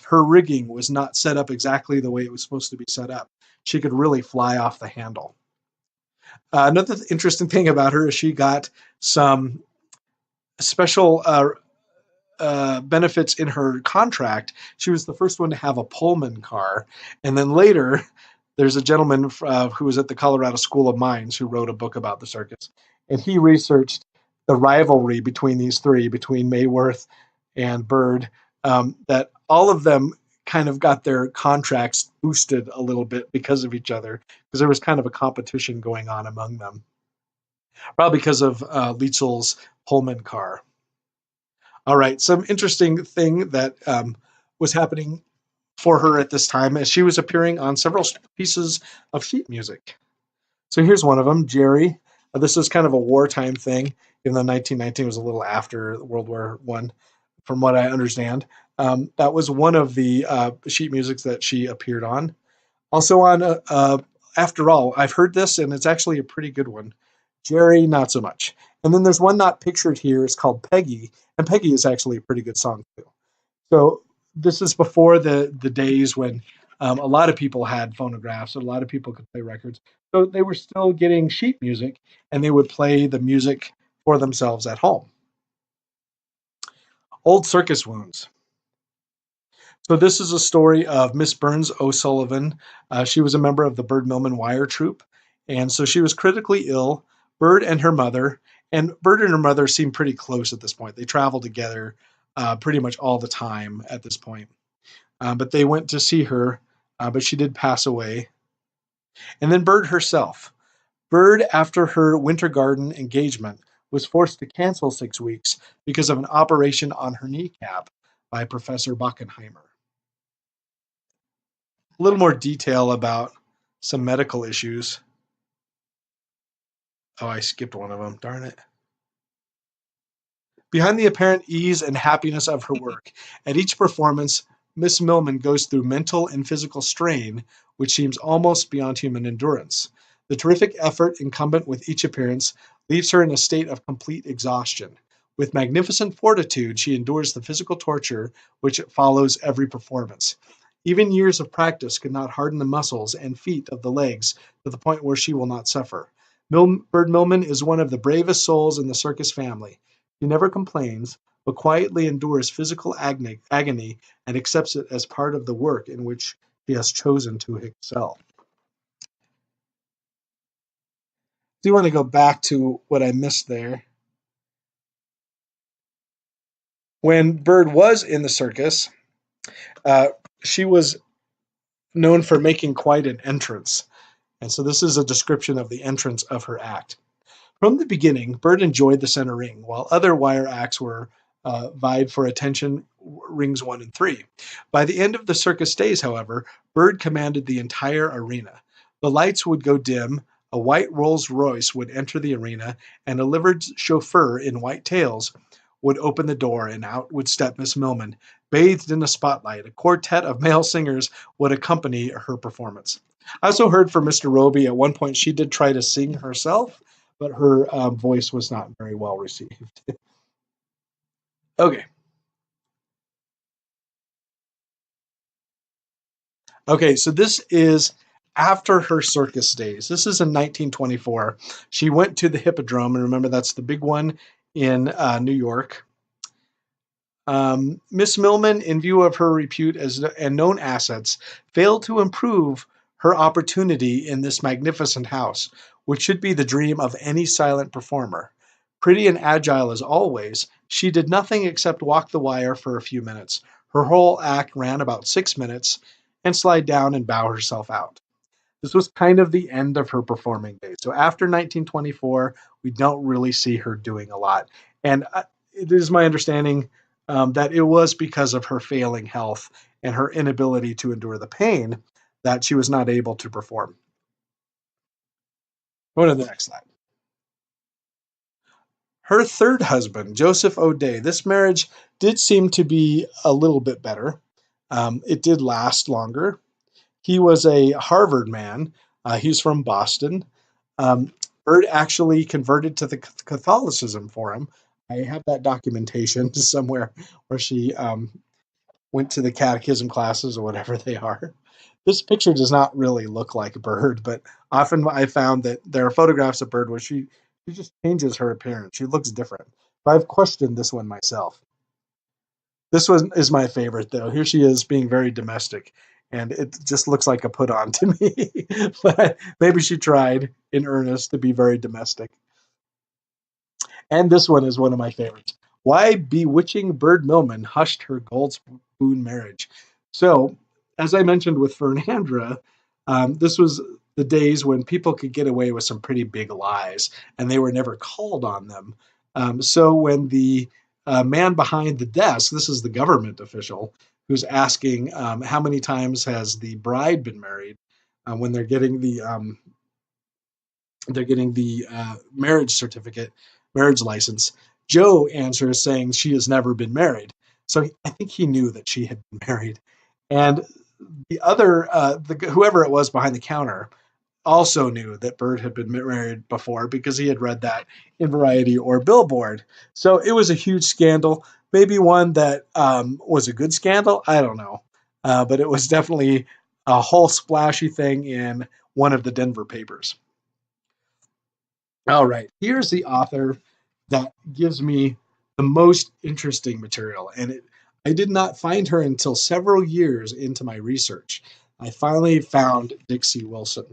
Her rigging was not set up exactly the way it was supposed to be set up. She could really fly off the handle. Another interesting thing about her is she got some special benefits in her contract. She was the first one to have a Pullman car. And then later, there's a gentleman who was at the Colorado School of Mines who wrote a book about the circus. And he researched the rivalry between these three, between Mayworth and Bird, that all of them kind of got their contracts boosted a little bit because of each other, because there was kind of a competition going on among them. Probably because of Lietzel's Pullman car. All right, some interesting thing that was happening for her at this time as she was appearing on several pieces of sheet music. So here's one of them, Jerry. This is kind of a wartime thing, even though 1919 was a little after World War I, from what I understand. That was one of the sheet musics that she appeared on. Also on After All, I've heard this, and it's actually a pretty good one. Jerry, not so much. And then there's one not pictured here. It's called Peggy, and Peggy is actually a pretty good song too. So this is before the days when a lot of people had phonographs, and a lot of people could play records. So they were still getting sheet music, and they would play the music for themselves at home. Old circus wounds. So this is a story of Miss Burns O'Sullivan. She was a member of the Bird Millman Wire Troupe, and so she was critically ill. Bird and her mother, and Bird and her mother seemed pretty close at this point. They traveled together pretty much all the time at this point. But they went to see her, but she did pass away. And then Bird herself. Bird, after her Winter Garden engagement, was forced to cancel 6 weeks because of an operation on her kneecap by Professor Bockenheimer. A little more detail about some medical issues. Oh, I skipped one of them. Darn it. Behind the apparent ease and happiness of her work, at each performance, Miss Millman goes through mental and physical strain, which seems almost beyond human endurance. The terrific effort incumbent with each appearance leaves her in a state of complete exhaustion. With magnificent fortitude, she endures the physical torture which follows every performance. Even years of practice could not harden the muscles and feet of the legs to the point where she will not suffer. Bird Millman is one of the bravest souls in the circus family. She never complains, but quietly endures physical agony and accepts it as part of the work in which she has chosen to excel. Do you want to go back to what I missed there? When Bird was in the circus, uh, she was known for making quite an entrance. And so this is a description of the entrance of her act. From the beginning, Bird enjoyed the center ring, while other wire acts were vied for attention rings 1 and 3. By the end of the circus days, however, Bird commanded the entire arena. The lights would go dim, a white Rolls Royce would enter the arena, and a liveried chauffeur in white tails would open the door, and out would step Miss Millman. Bathed in the spotlight, a quartet of male singers would accompany her performance. I also heard from Mr. Roby at one point she did try to sing herself, but her voice was not very well received. Okay. Okay, so this is after her circus days. This is in 1924. She went to the Hippodrome, and remember that's the big one in New York. Miss Millman, in view of her repute and known assets, failed to improve her opportunity in this magnificent house, which should be the dream of any silent performer. Pretty and agile as always, she did nothing except walk the wire for a few minutes. Her whole act ran about 6 minutes and slide down and bow herself out. This was kind of the end of her performing days. So after 1924, we don't really see her doing a lot. And it is my understanding that it was because of her failing health and her inability to endure the pain that she was not able to perform. Go to the next slide. Her third husband, Joseph O'Day, this marriage did seem to be a little bit better. It did last longer. He was a Harvard man. He's from Boston. Bird actually converted to the Catholicism for him. I have that documentation somewhere where she went to the catechism classes or whatever they are. This picture does not really look like Bird, but often I found that there are photographs of Bird where she just changes her appearance. She looks different. But I've questioned this one myself. This one is my favorite, though. Here she is being very domestic, and it just looks like a put on to me. But maybe she tried in earnest to be very domestic. And this one is one of my favorites. Why bewitching Bird Millman hushed her gold spoon marriage. So, as I mentioned with Fernandra, this was the days when people could get away with some pretty big lies, and they were never called on them. So when the man behind the desk, this is the government official, who's asking how many times has the bride been married when they're getting the marriage certificate, marriage license. Joe answers saying she has never been married. So I think he knew that she had been married. And the other, whoever it was behind the counter, also knew that Bird had been married before because he had read that in Variety or Billboard. So it was a huge scandal, maybe one that was a good scandal. I don't know. But it was definitely a whole splashy thing in one of the Denver papers. All right, here's the author that gives me the most interesting material. I did not find her until several years into my research. I finally found Dixie Wilson.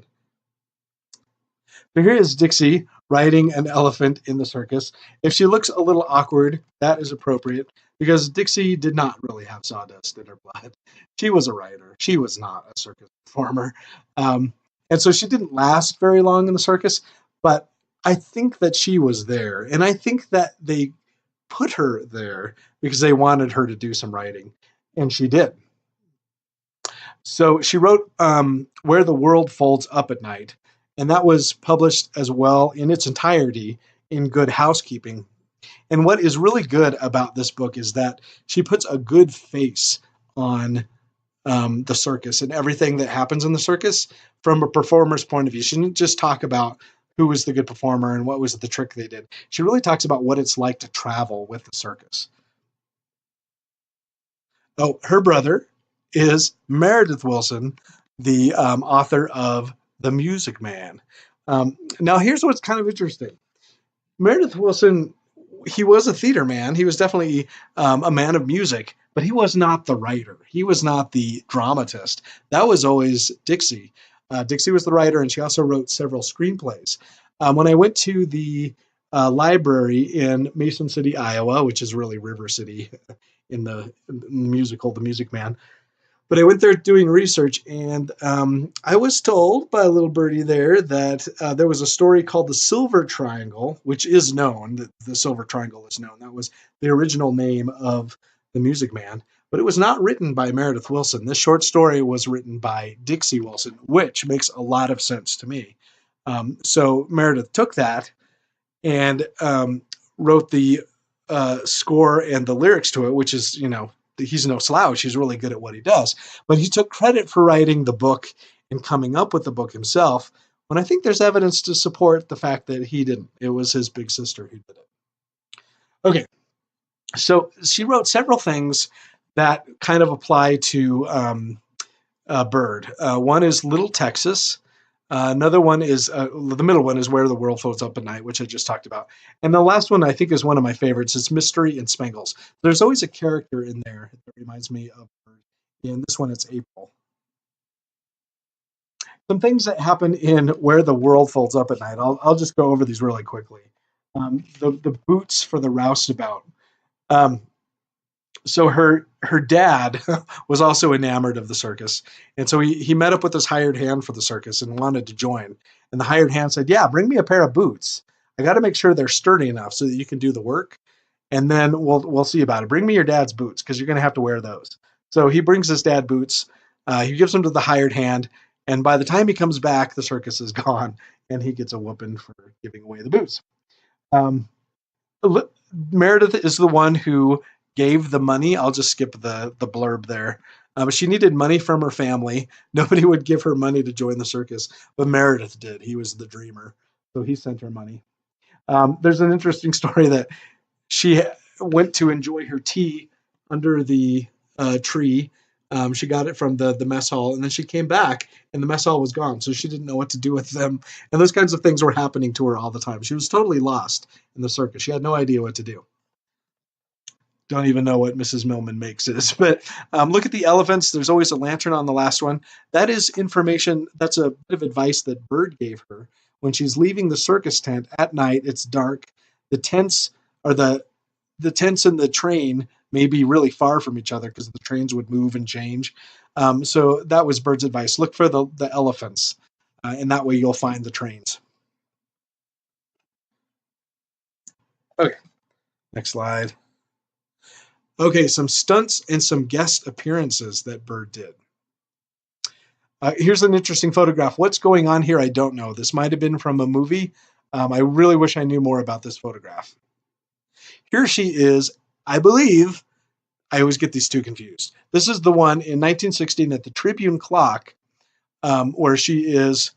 So here is Dixie riding an elephant in the circus. If she looks a little awkward, that is appropriate because Dixie did not really have sawdust in her blood. She was a writer. She was not a circus performer. And so she didn't last very long in the circus, but I think that she was there. And I think that they put her there because they wanted her to do some writing. And she did. So she wrote Where the World Folds Up at Night, and that was published as well in its entirety in Good Housekeeping. And what is really good about this book is that she puts a good face on the circus and everything that happens in the circus from a performer's point of view. She didn't just talk about who was the good performer and what was the trick they did. She really talks about what it's like to travel with the circus. Oh, her brother is Meredith Willson, the author of The Music Man. Now, here's what's kind of interesting. Meredith Willson, he was a theater man. He was definitely a man of music, but he was not the writer. He was not the dramatist. That was always Dixie. Dixie was the writer, and she also wrote several screenplays. When I went to the library in Mason City, Iowa, which is really River City in the musical The Music Man, but I went there doing research, and I was told by a little birdie there that there was a story called the Silver Triangle, which is known. That the Silver Triangle is known. That was the original name of the Music Man, but it was not written by Meredith Willson. This short story was written by Dixie Willson, which makes a lot of sense to me. So Meredith took that and wrote the score and the lyrics to it, which is, he's no slouch. He's really good at what he does. But he took credit for writing the book and coming up with the book himself, when I think there's evidence to support the fact that he didn't. It was his big sister who did it. Okay, so she wrote several things that kind of apply to Bird. One is Little Texas. Another one is the middle one is Where the World Floats Up at Night, which I just talked about. And the last one I think is one of my favorites. It's Mystery in Spangles. There's always a character in there that reminds me of Bird. In this one, it's April. Some things that happen in Where the World Folds Up at Night. I'll just go over these really quickly. The boots for the roustabout. Um, so her dad was also enamored of the circus, and so he met up with this hired hand for the circus and wanted to join. And the hired hand said, "Yeah, bring me a pair of boots. I got to make sure they're sturdy enough so that you can do the work, and then we'll see about it. Bring me your dad's boots because you're going to have to wear those." So he brings his dad boots. He gives them to the hired hand, and by the time he comes back, the circus is gone, and he gets a whooping for giving away the boots. Um, Meredith is the one who gave the money. I'll just skip the blurb there. But she needed money from her family. Nobody would give her money to join the circus, but Meredith did. He was the dreamer, so he sent her money. There's an interesting story that she went to enjoy her tea under the tree. She got it from the mess hall, and then she came back, and the mess hall was gone, so she didn't know what to do with them. And those kinds of things were happening to her all the time. She was totally lost in the circus. She had no idea what to do. Don't even know what Mrs. Millman makes is. But look at the elephants. There's always a lantern on the last one. That is information. That's a bit of advice that Bird gave her when she's leaving the circus tent at night. It's dark. The tents are the tents and the train may be really far from each other because the trains would move and change. So that was Bird's advice. Look for the elephants, and that way you'll find the trains. Okay, next slide. Okay, some stunts and some guest appearances that Bird did. Here's an interesting photograph. What's going on here? I don't know. This might have been from a movie. I really wish I knew more about this photograph. Here she is, I believe. I always get these two confused. This is the one in 1916 at the Tribune Clock, where she is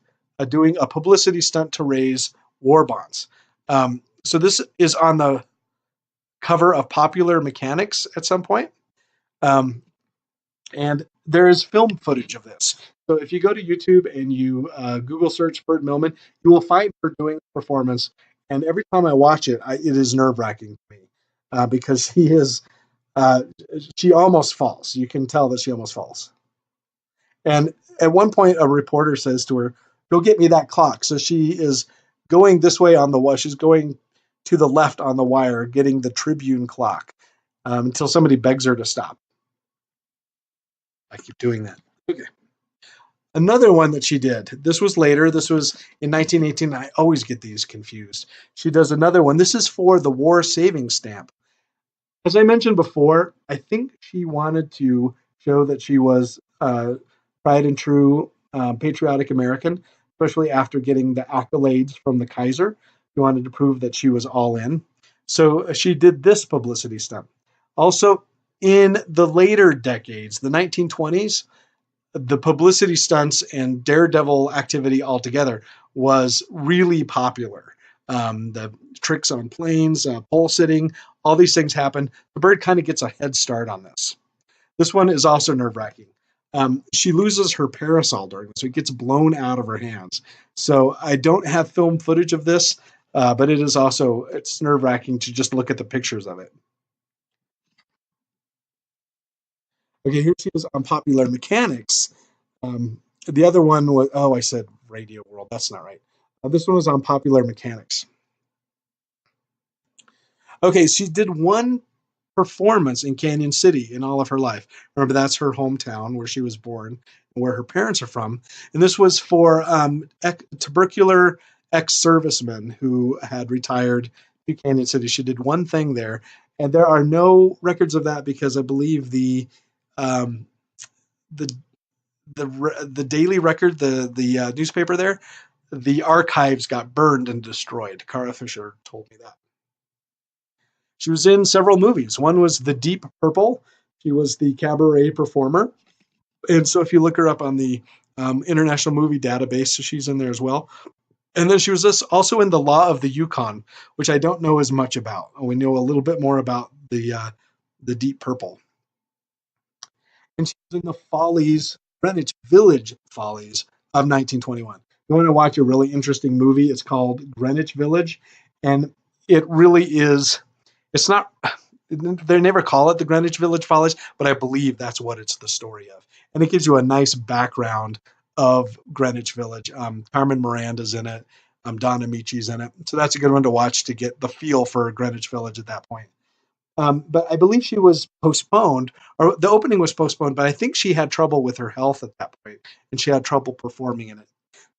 doing a publicity stunt to raise war bonds. So this is on the cover of Popular Mechanics at some point. And there is film footage of this. So if you go to YouTube and you Google search Bird Millman, you will find her doing the performance. And every time I watch it, it is nerve-wracking to me because she almost falls. You can tell that she almost falls. And at one point, a reporter says to her, "Go get me that clock." So she is going this way on the wire. She's going to the left on the wire, getting the Tribune clock until somebody begs her to stop. I keep doing that. Okay. Another one that she did. This was later. This was in 1918. I always get these confused. She does another one. This is for the war savings stamp. As I mentioned before, I think she wanted to show that she was tried and true patriotic American, especially after getting the accolades from the Kaiser. She wanted to prove that she was all in. So she did this publicity stunt. Also, in the later decades, the 1920s, the publicity stunts and daredevil activity altogether was really popular. The tricks on planes, pole sitting, all these things happen. The bird kind of gets a head start on this. This one is also nerve wracking. She loses her parasol during this, so it gets blown out of her hands. So I don't have film footage of this, but it's nerve wracking to just look at the pictures of it. Okay, here she is on Popular Mechanics. The other one was, oh, I said Radio World. That's not right. This one was on Popular Mechanics. Okay, she did one performance in Canyon City in all of her life. Remember, that's her hometown where she was born, where her parents are from. And this was for tubercular ex-servicemen who had retired to Canyon City. She did one thing there, and there are no records of that because I believe um, the the Daily Record, the newspaper there, the archives got burned and destroyed. Cara Fisher told me that. She was in several movies. One was The Deep Purple. She was the cabaret performer. And so if you look her up on the International Movie Database, so she's in there as well. And then she was also in The Law of the Yukon, which I don't know as much about. We know a little bit more about the Deep Purple. And she was in the Follies, Greenwich Village Follies of 1921. You want to watch a really interesting movie? It's called Greenwich Village, and it really is. It's not. They never call it the Greenwich Village Follies, but I believe that's what it's the story of, and it gives you a nice background of Greenwich Village. Carmen Miranda's in it. Don Amici's in it, so that's a good one to watch to get the feel for Greenwich Village at that point. But I believe she was postponed, or the opening was postponed, but I think she had trouble with her health at that point, and she had trouble performing in it.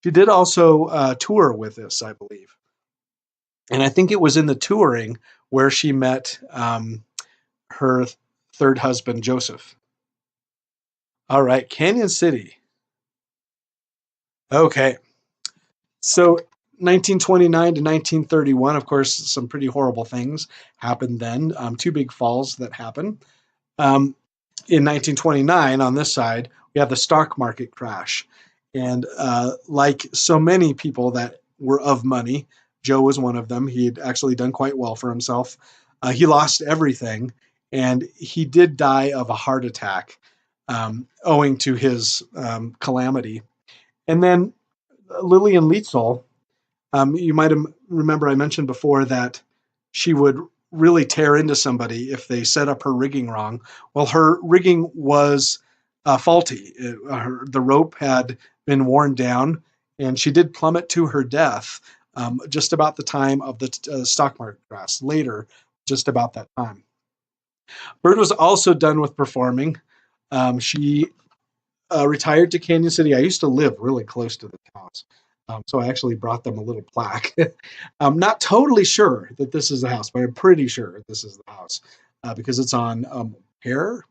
She did also tour with this, I believe. And I think it was in the touring where she met her third husband, Joseph. All right, Canyon City. Okay. So 1929 to 1931, of course, some pretty horrible things happened then. Two big falls that happened. Um, in 1929, on this side, we have the stock market crash. And like so many people that were of money, Joe was one of them. He had actually done quite well for himself. He lost everything, and he did die of a heart attack owing to his calamity. And then Lillian Lietzel, you might remember I mentioned before that she would really tear into somebody if they set up her rigging wrong. Well, her rigging was faulty. The rope had been worn down, and she did plummet to her death just about the time of the stock market crash. Later, just about that time. Bird was also done with performing. She retired to Canyon City. I used to live really close to the house. So I actually brought them a little plaque. I'm not totally sure that this is the house, but I'm pretty sure this is the house because it's on Pear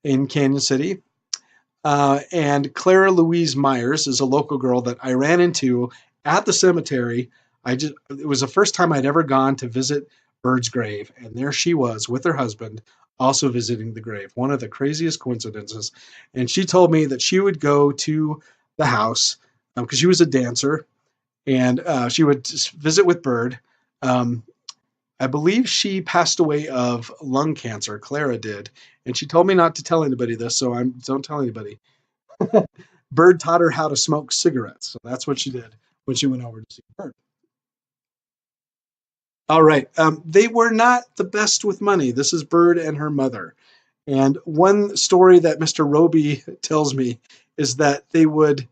in Canyon City. And Clara Louise Myers is a local girl that I ran into at the cemetery. It was the first time I'd ever gone to visit Bird's grave, and there she was with her husband also visiting the grave. One of the craziest coincidences. And she told me that she would go to the house because she was a dancer, and she would visit with Bird. Um, I believe she passed away of lung cancer. Clara did, and she told me not to tell anybody this, so I don't tell anybody. Bird taught her how to smoke cigarettes, so that's what she did when she went over to see Bird. All right, they were not the best with money. This is Bird and her mother. And one story that Mr. Roby tells me is that they would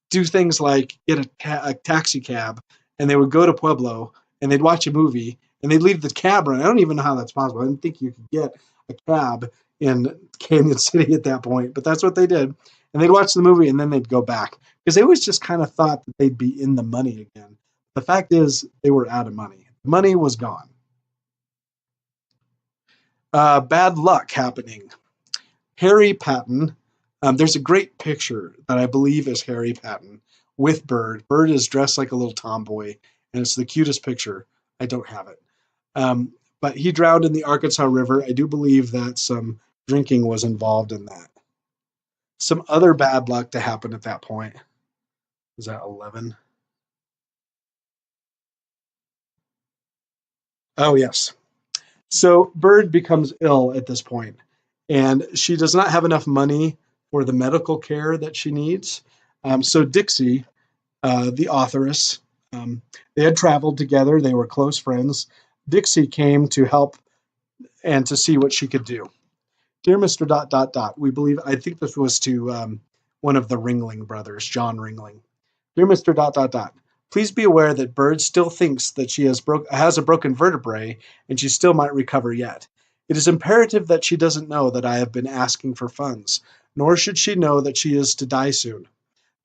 do things like get a taxi cab, and they would go to Pueblo and they'd watch a movie and they'd leave the cab running. I don't even know how that's possible. I didn't think you could get a cab in Canyon City at that point, but that's what they did. And they'd watch the movie and then they'd go back because they always just kind of thought that they'd be in the money again. The fact is, they were out of money. Money was gone. Bad luck happening. Harry Patton. There's a great picture that I believe is Harry Patton with Bird. Bird is dressed like a little tomboy, and it's the cutest picture. I don't have it. But he drowned in the Arkansas River. I do believe that some drinking was involved in that. Some other bad luck to happen at that point. Was that 11? Oh, yes. So Bird becomes ill at this point, and she does not have enough money for the medical care that she needs. So Dixie, the authoress, they had traveled together. They were close friends. Dixie came to help and to see what she could do. Dear Mr. Dot Dot Dot, we believe, I think this was to one of the Ringling brothers, John Ringling. Dear Mr. Dot Dot Dot, please be aware that Bird still thinks that she has a broken vertebrae and she still might recover yet. It is imperative that she doesn't know that I have been asking for funds, nor should she know that she is to die soon.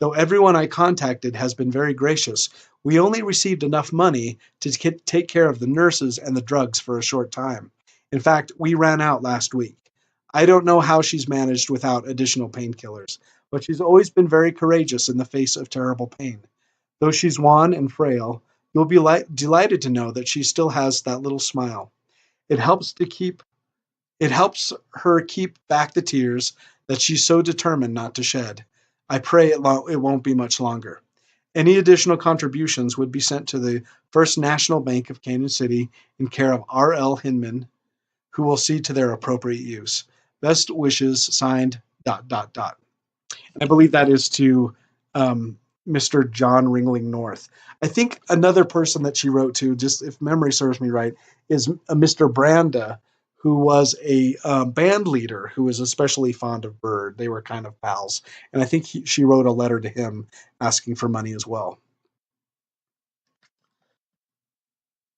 Though everyone I contacted has been very gracious, we only received enough money to take care of the nurses and the drugs for a short time. In fact, we ran out last week. I don't know how she's managed without additional painkillers, but she's always been very courageous in the face of terrible pain. Though she's wan and frail, you'll be delighted to know that she still has that little smile. It helps to keep it helps her keep back the tears that she's so determined not to shed. I pray it won't be much longer. Any additional contributions would be sent to the First National Bank of Canyon City in care of R.L. Hinman, who will see to their appropriate use. Best wishes, signed, dot, dot, dot. I believe that is to Mr. John Ringling North. I think another person that she wrote to, just if memory serves me right, is Mr. Branda, who was a band leader who was especially fond of Bird. They were kind of pals. And I think she wrote a letter to him asking for money as well.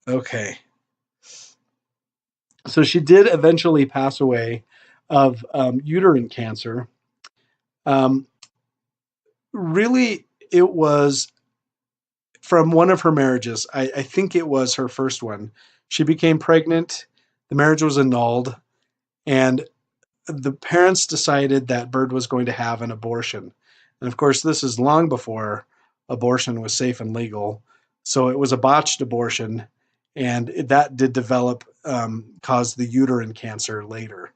Okay. So she did eventually pass away of uterine cancer. Um, Really, it was from one of her marriages. I think it was her first one. She became pregnant. The marriage was annulled, and the parents decided that Bird was going to have an abortion. And of course, this is long before abortion was safe and legal. So it was a botched abortion, and that did develop, cause the uterine cancer later.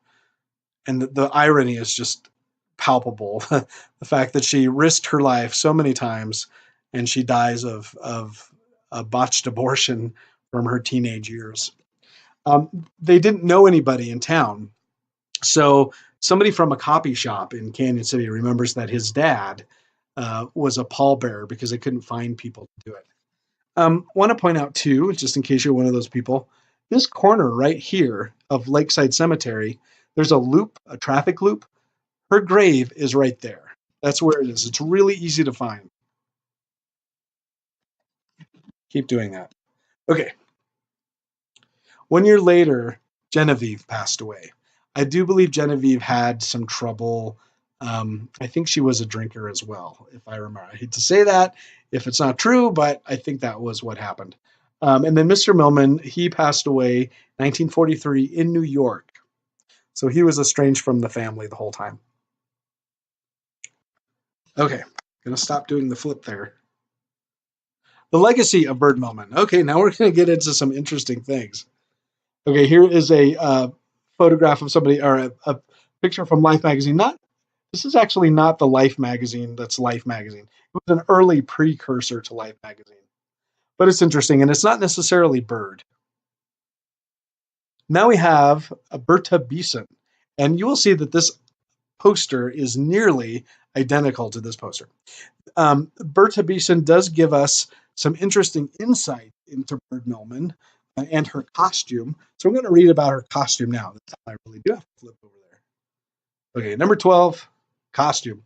And the irony is just palpable. The fact that she risked her life so many times and she dies of a botched abortion from her teenage years. They didn't know anybody in town. So somebody from a copy shop in Canyon City remembers that his dad was a pallbearer because they couldn't find people to do it. Want to point out too, just in case you're one of those people, this corner right here of Lakeside Cemetery, there's a loop, a traffic loop. Her grave is right there. That's where it is. It's really easy to find. Keep doing that. Okay. 1 year later, Genevieve passed away. I do believe Genevieve had some trouble. I think she was a drinker as well, if I remember. I hate to say that if it's not true, but I think that was what happened. And then Mr. Millman, he passed away 1943 in New York. So he was estranged from the family the whole time. Okay, gonna stop doing the flip there. The legacy of Bird Millman. Okay, now we're gonna get into some interesting things. Okay, here is a photograph of somebody or a picture from Life magazine. Not This is actually not the Life magazine. That's Life magazine. It was an early precursor to Life magazine, but it's interesting, and it's not necessarily Bird. Now we have a Berta Beeson, and you will see that this poster is nearly identical to this poster. Berta Beeson does give us some interesting insight into Bird Millman and her costume. So I'm going to read about her costume now. I really do have to flip over there. Okay, number 12, costume.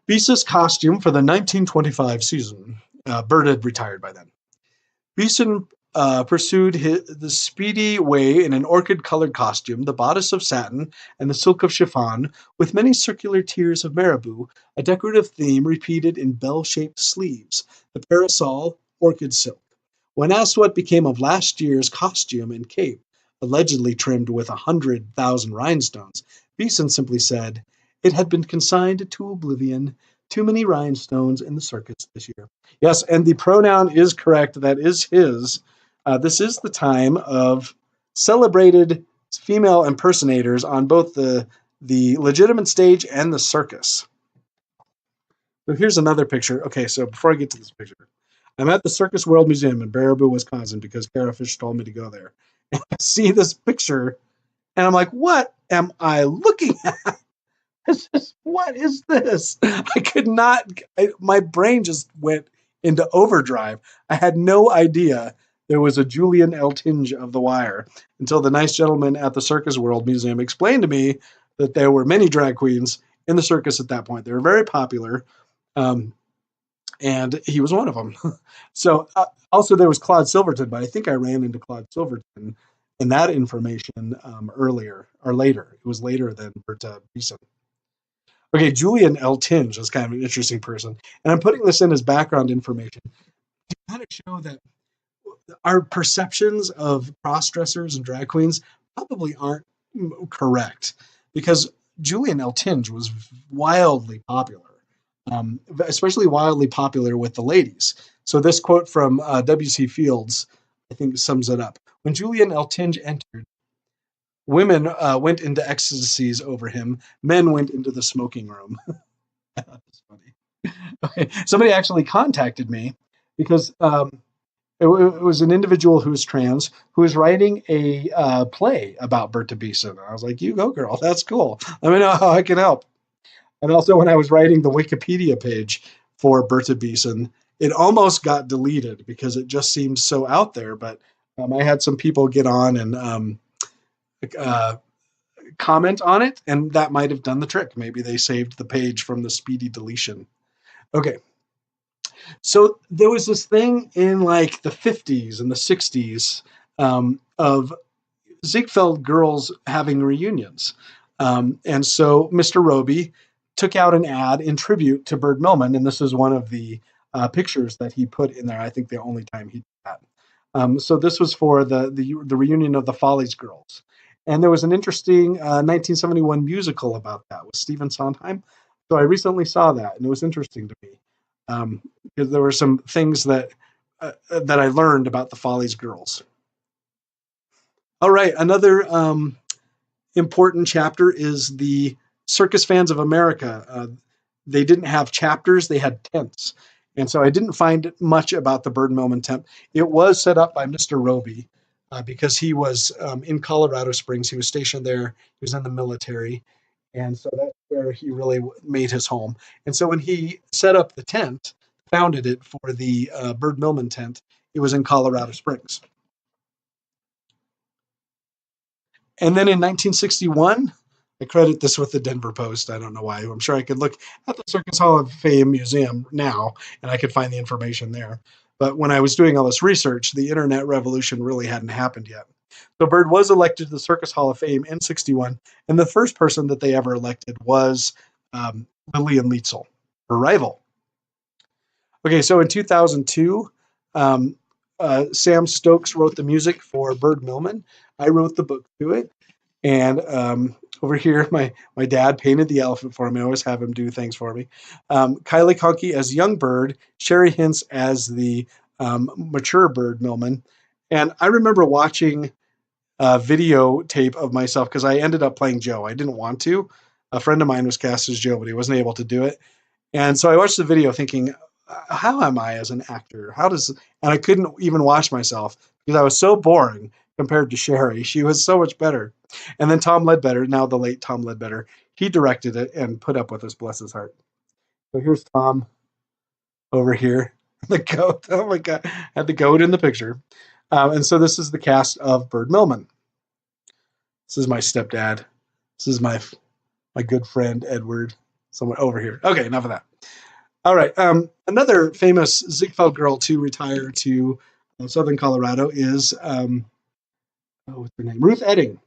Beeson's costume for the 1925 season. Bird had retired by then. Beeson pursued the speedy way in an orchid-colored costume, the bodice of satin, and the silk of chiffon, with many circular tiers of marabou, a decorative theme repeated in bell-shaped sleeves, the parasol, orchid silk. When asked what became of last year's costume and cape, allegedly trimmed with 100,000 rhinestones, Beeson simply said, "It had been consigned to oblivion. Too many rhinestones in the circus this year." Yes, and the pronoun is correct. That is his. This is the time of celebrated female impersonators on both the legitimate stage and the circus. So here's another picture. Okay, so before I get to this picture, I'm at the Circus World Museum in Baraboo, Wisconsin, because Kara Fish told me to go there. And I see this picture, and I'm like, what am I looking at? What is this? I could not, my brain just went into overdrive. I had no idea there was a Julian Eltinge of The Wire until the nice gentleman at the Circus World Museum explained to me that there were many drag queens in the circus at that point. They were very popular, um, and he was one of them. So also there was Claude Silverton, but I think I ran into Claude Silverton in that information earlier or later. It was later than Berta Beeson. Okay, Julian Eltinge is kind of an interesting person, and I'm putting this in as background information to kind of show that our perceptions of cross-dressers and drag queens probably aren't correct, because Julian Eltinge was wildly popular, especially wildly popular with the ladies. So this quote from W.C. Fields, I think, sums it up. When Julian Eltinge entered, women went into ecstasies over him. Men went into the smoking room. That's funny. Okay. Somebody actually contacted me because it was an individual who was trans who was writing a play about Berta Beeson. I was like, "You go, girl. That's cool. Let me know how I can help." And also, when I was writing the Wikipedia page for Berta Beeson, it almost got deleted because it just seemed so out there. But I had some people get on and uh, comment on it, and that might have done the trick. Maybe they saved the page from the speedy deletion. Okay. So there was this thing in like the 50s and the 60s of Ziegfeld girls having reunions. And so Mr. Roby took out an ad in tribute to Bird Millman, and this is one of the pictures that he put in there. I think the only time he did that. So this was for the reunion of the Follies Girls. And there was an interesting 1971 musical about that with Stephen Sondheim. So I recently saw that, and it was interesting to me because there were some things that I learned about the Follies Girls. All right, another important chapter is the Circus Fans of America. They didn't have chapters, they had tents. And so I didn't find much about the Bird Millman tent. It was set up by Mr. Roby because he was in Colorado Springs. He was stationed there. He was in the military. And so that's where he really made his home. And so when he set up the tent, founded it for the Bird Millman tent, it was in Colorado Springs. And then in 1961, I credit this with the Denver Post. I don't know why. I'm sure I could look at the Circus Hall of Fame Museum now and I could find the information there. But when I was doing all this research, the internet revolution really hadn't happened yet. So Bird was elected to the Circus Hall of Fame in 61, and the first person that they ever elected was Lillian Lietzel, her rival. Okay, so in 2002, Sam Stokes wrote the music for Bird Millman. I wrote the book to it. And over here, my dad painted the elephant for me. I always have him do things for me. Kylie Conkey as young Bird, Sherry Hintz as the mature Bird Millman. And I remember watching a videotape of myself because I ended up playing Joe. I didn't want to. A friend of mine was cast as Joe, but he wasn't able to do it. And so I watched the video thinking, how am I as an actor? And I couldn't even watch myself because I was so boring compared to Sherry. She was so much better. And then Tom Ledbetter, now the late Tom Ledbetter, he directed it and put up with us, bless his heart. So here's Tom over here. The goat. Oh my God. Had the goat in the picture. And so this is the cast of Bird Millman. This is my stepdad. This is my good friend, Edward. Someone over here. Okay, enough of that. All right. Another famous Ziegfeld girl to retire to Southern Colorado is what's her name? Ruth Edding.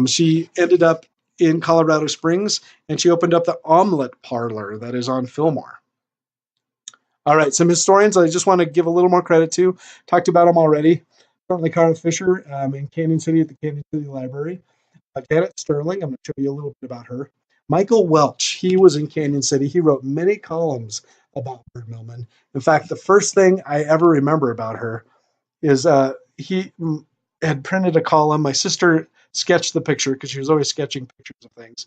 She ended up in Colorado Springs, and she opened up the Omelet Parlor that is on Fillmore. All right, some historians I just want to give a little more credit to. Talked about them already. Certainly Carl Fisher in Canyon City at the Canyon City Library. Janet Sterling, I'm going to show you a little bit about her. Michael Welch, he was in Canyon City. He wrote many columns about Bird Millman. In fact, the first thing I ever remember about her is he had printed a column. My sister sketched the picture because she was always sketching pictures of things.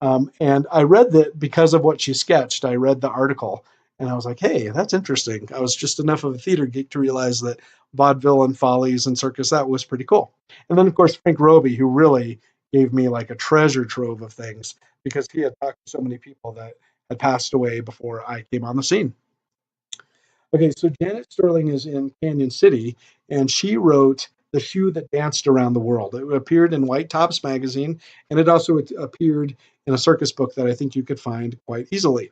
And I read that because of what she sketched. I read the article, And I was like, hey, that's interesting. I was just enough of a theater geek to realize that vaudeville and follies and circus, that was pretty cool. And then, of course, Frank Roby, who really gave me like a treasure trove of things because he had talked to so many people that had passed away before I came on the scene. Okay, so Janet Sterling is in Canyon City, and she wrote The Shoe That Danced Around the World. It appeared in White Tops magazine, and it also appeared in a circus book that I think you could find quite easily.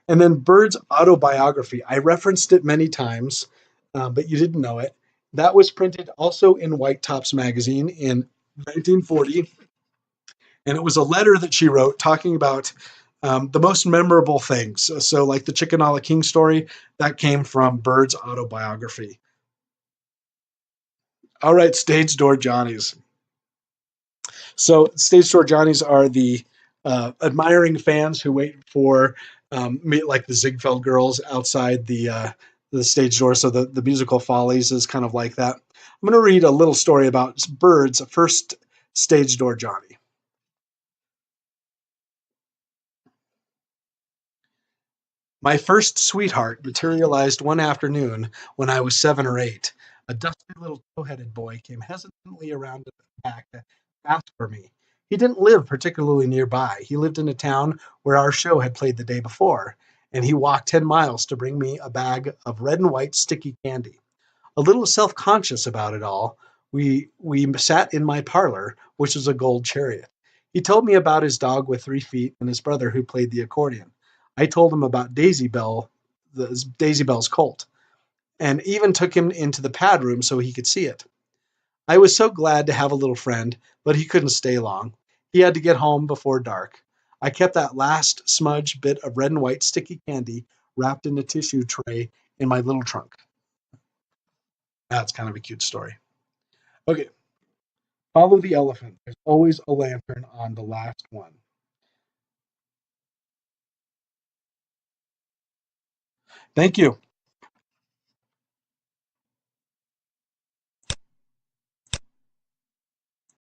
And then Bird's autobiography. I referenced it many times, but you didn't know it. That was printed also in White Tops magazine in 1940, and it was a letter that she wrote talking about the most memorable things. So, like the Chicken a la King story, that came from Bird's autobiography. All right, stage door Johnnies. So, stage door Johnnies are the admiring fans who wait for like the Ziegfeld girls outside the stage door. So, the musical Follies is kind of like that. I'm going to read a little story about Bird's first stage door Johnny. My first sweetheart materialized one afternoon when I was 7 or 8. A dusty little tow-headed boy came hesitantly around the back to ask for me. He didn't live particularly nearby. He lived in a town where our show had played the day before, and he walked 10 miles to bring me a bag of red and white sticky candy. A little self-conscious about it all, we sat in my parlor, which was a gold chariot. He told me about his dog with 3 feet and his brother who played the accordion. I told him about Daisy Bell's colt, and even took him into the pad room so he could see it. I was so glad to have a little friend, but he couldn't stay long. He had to get home before dark. I kept that last smudge bit of red and white sticky candy wrapped in a tissue tray in my little trunk. That's kind of a cute story. Okay, follow the elephant. There's always a lantern on the last one. Thank you.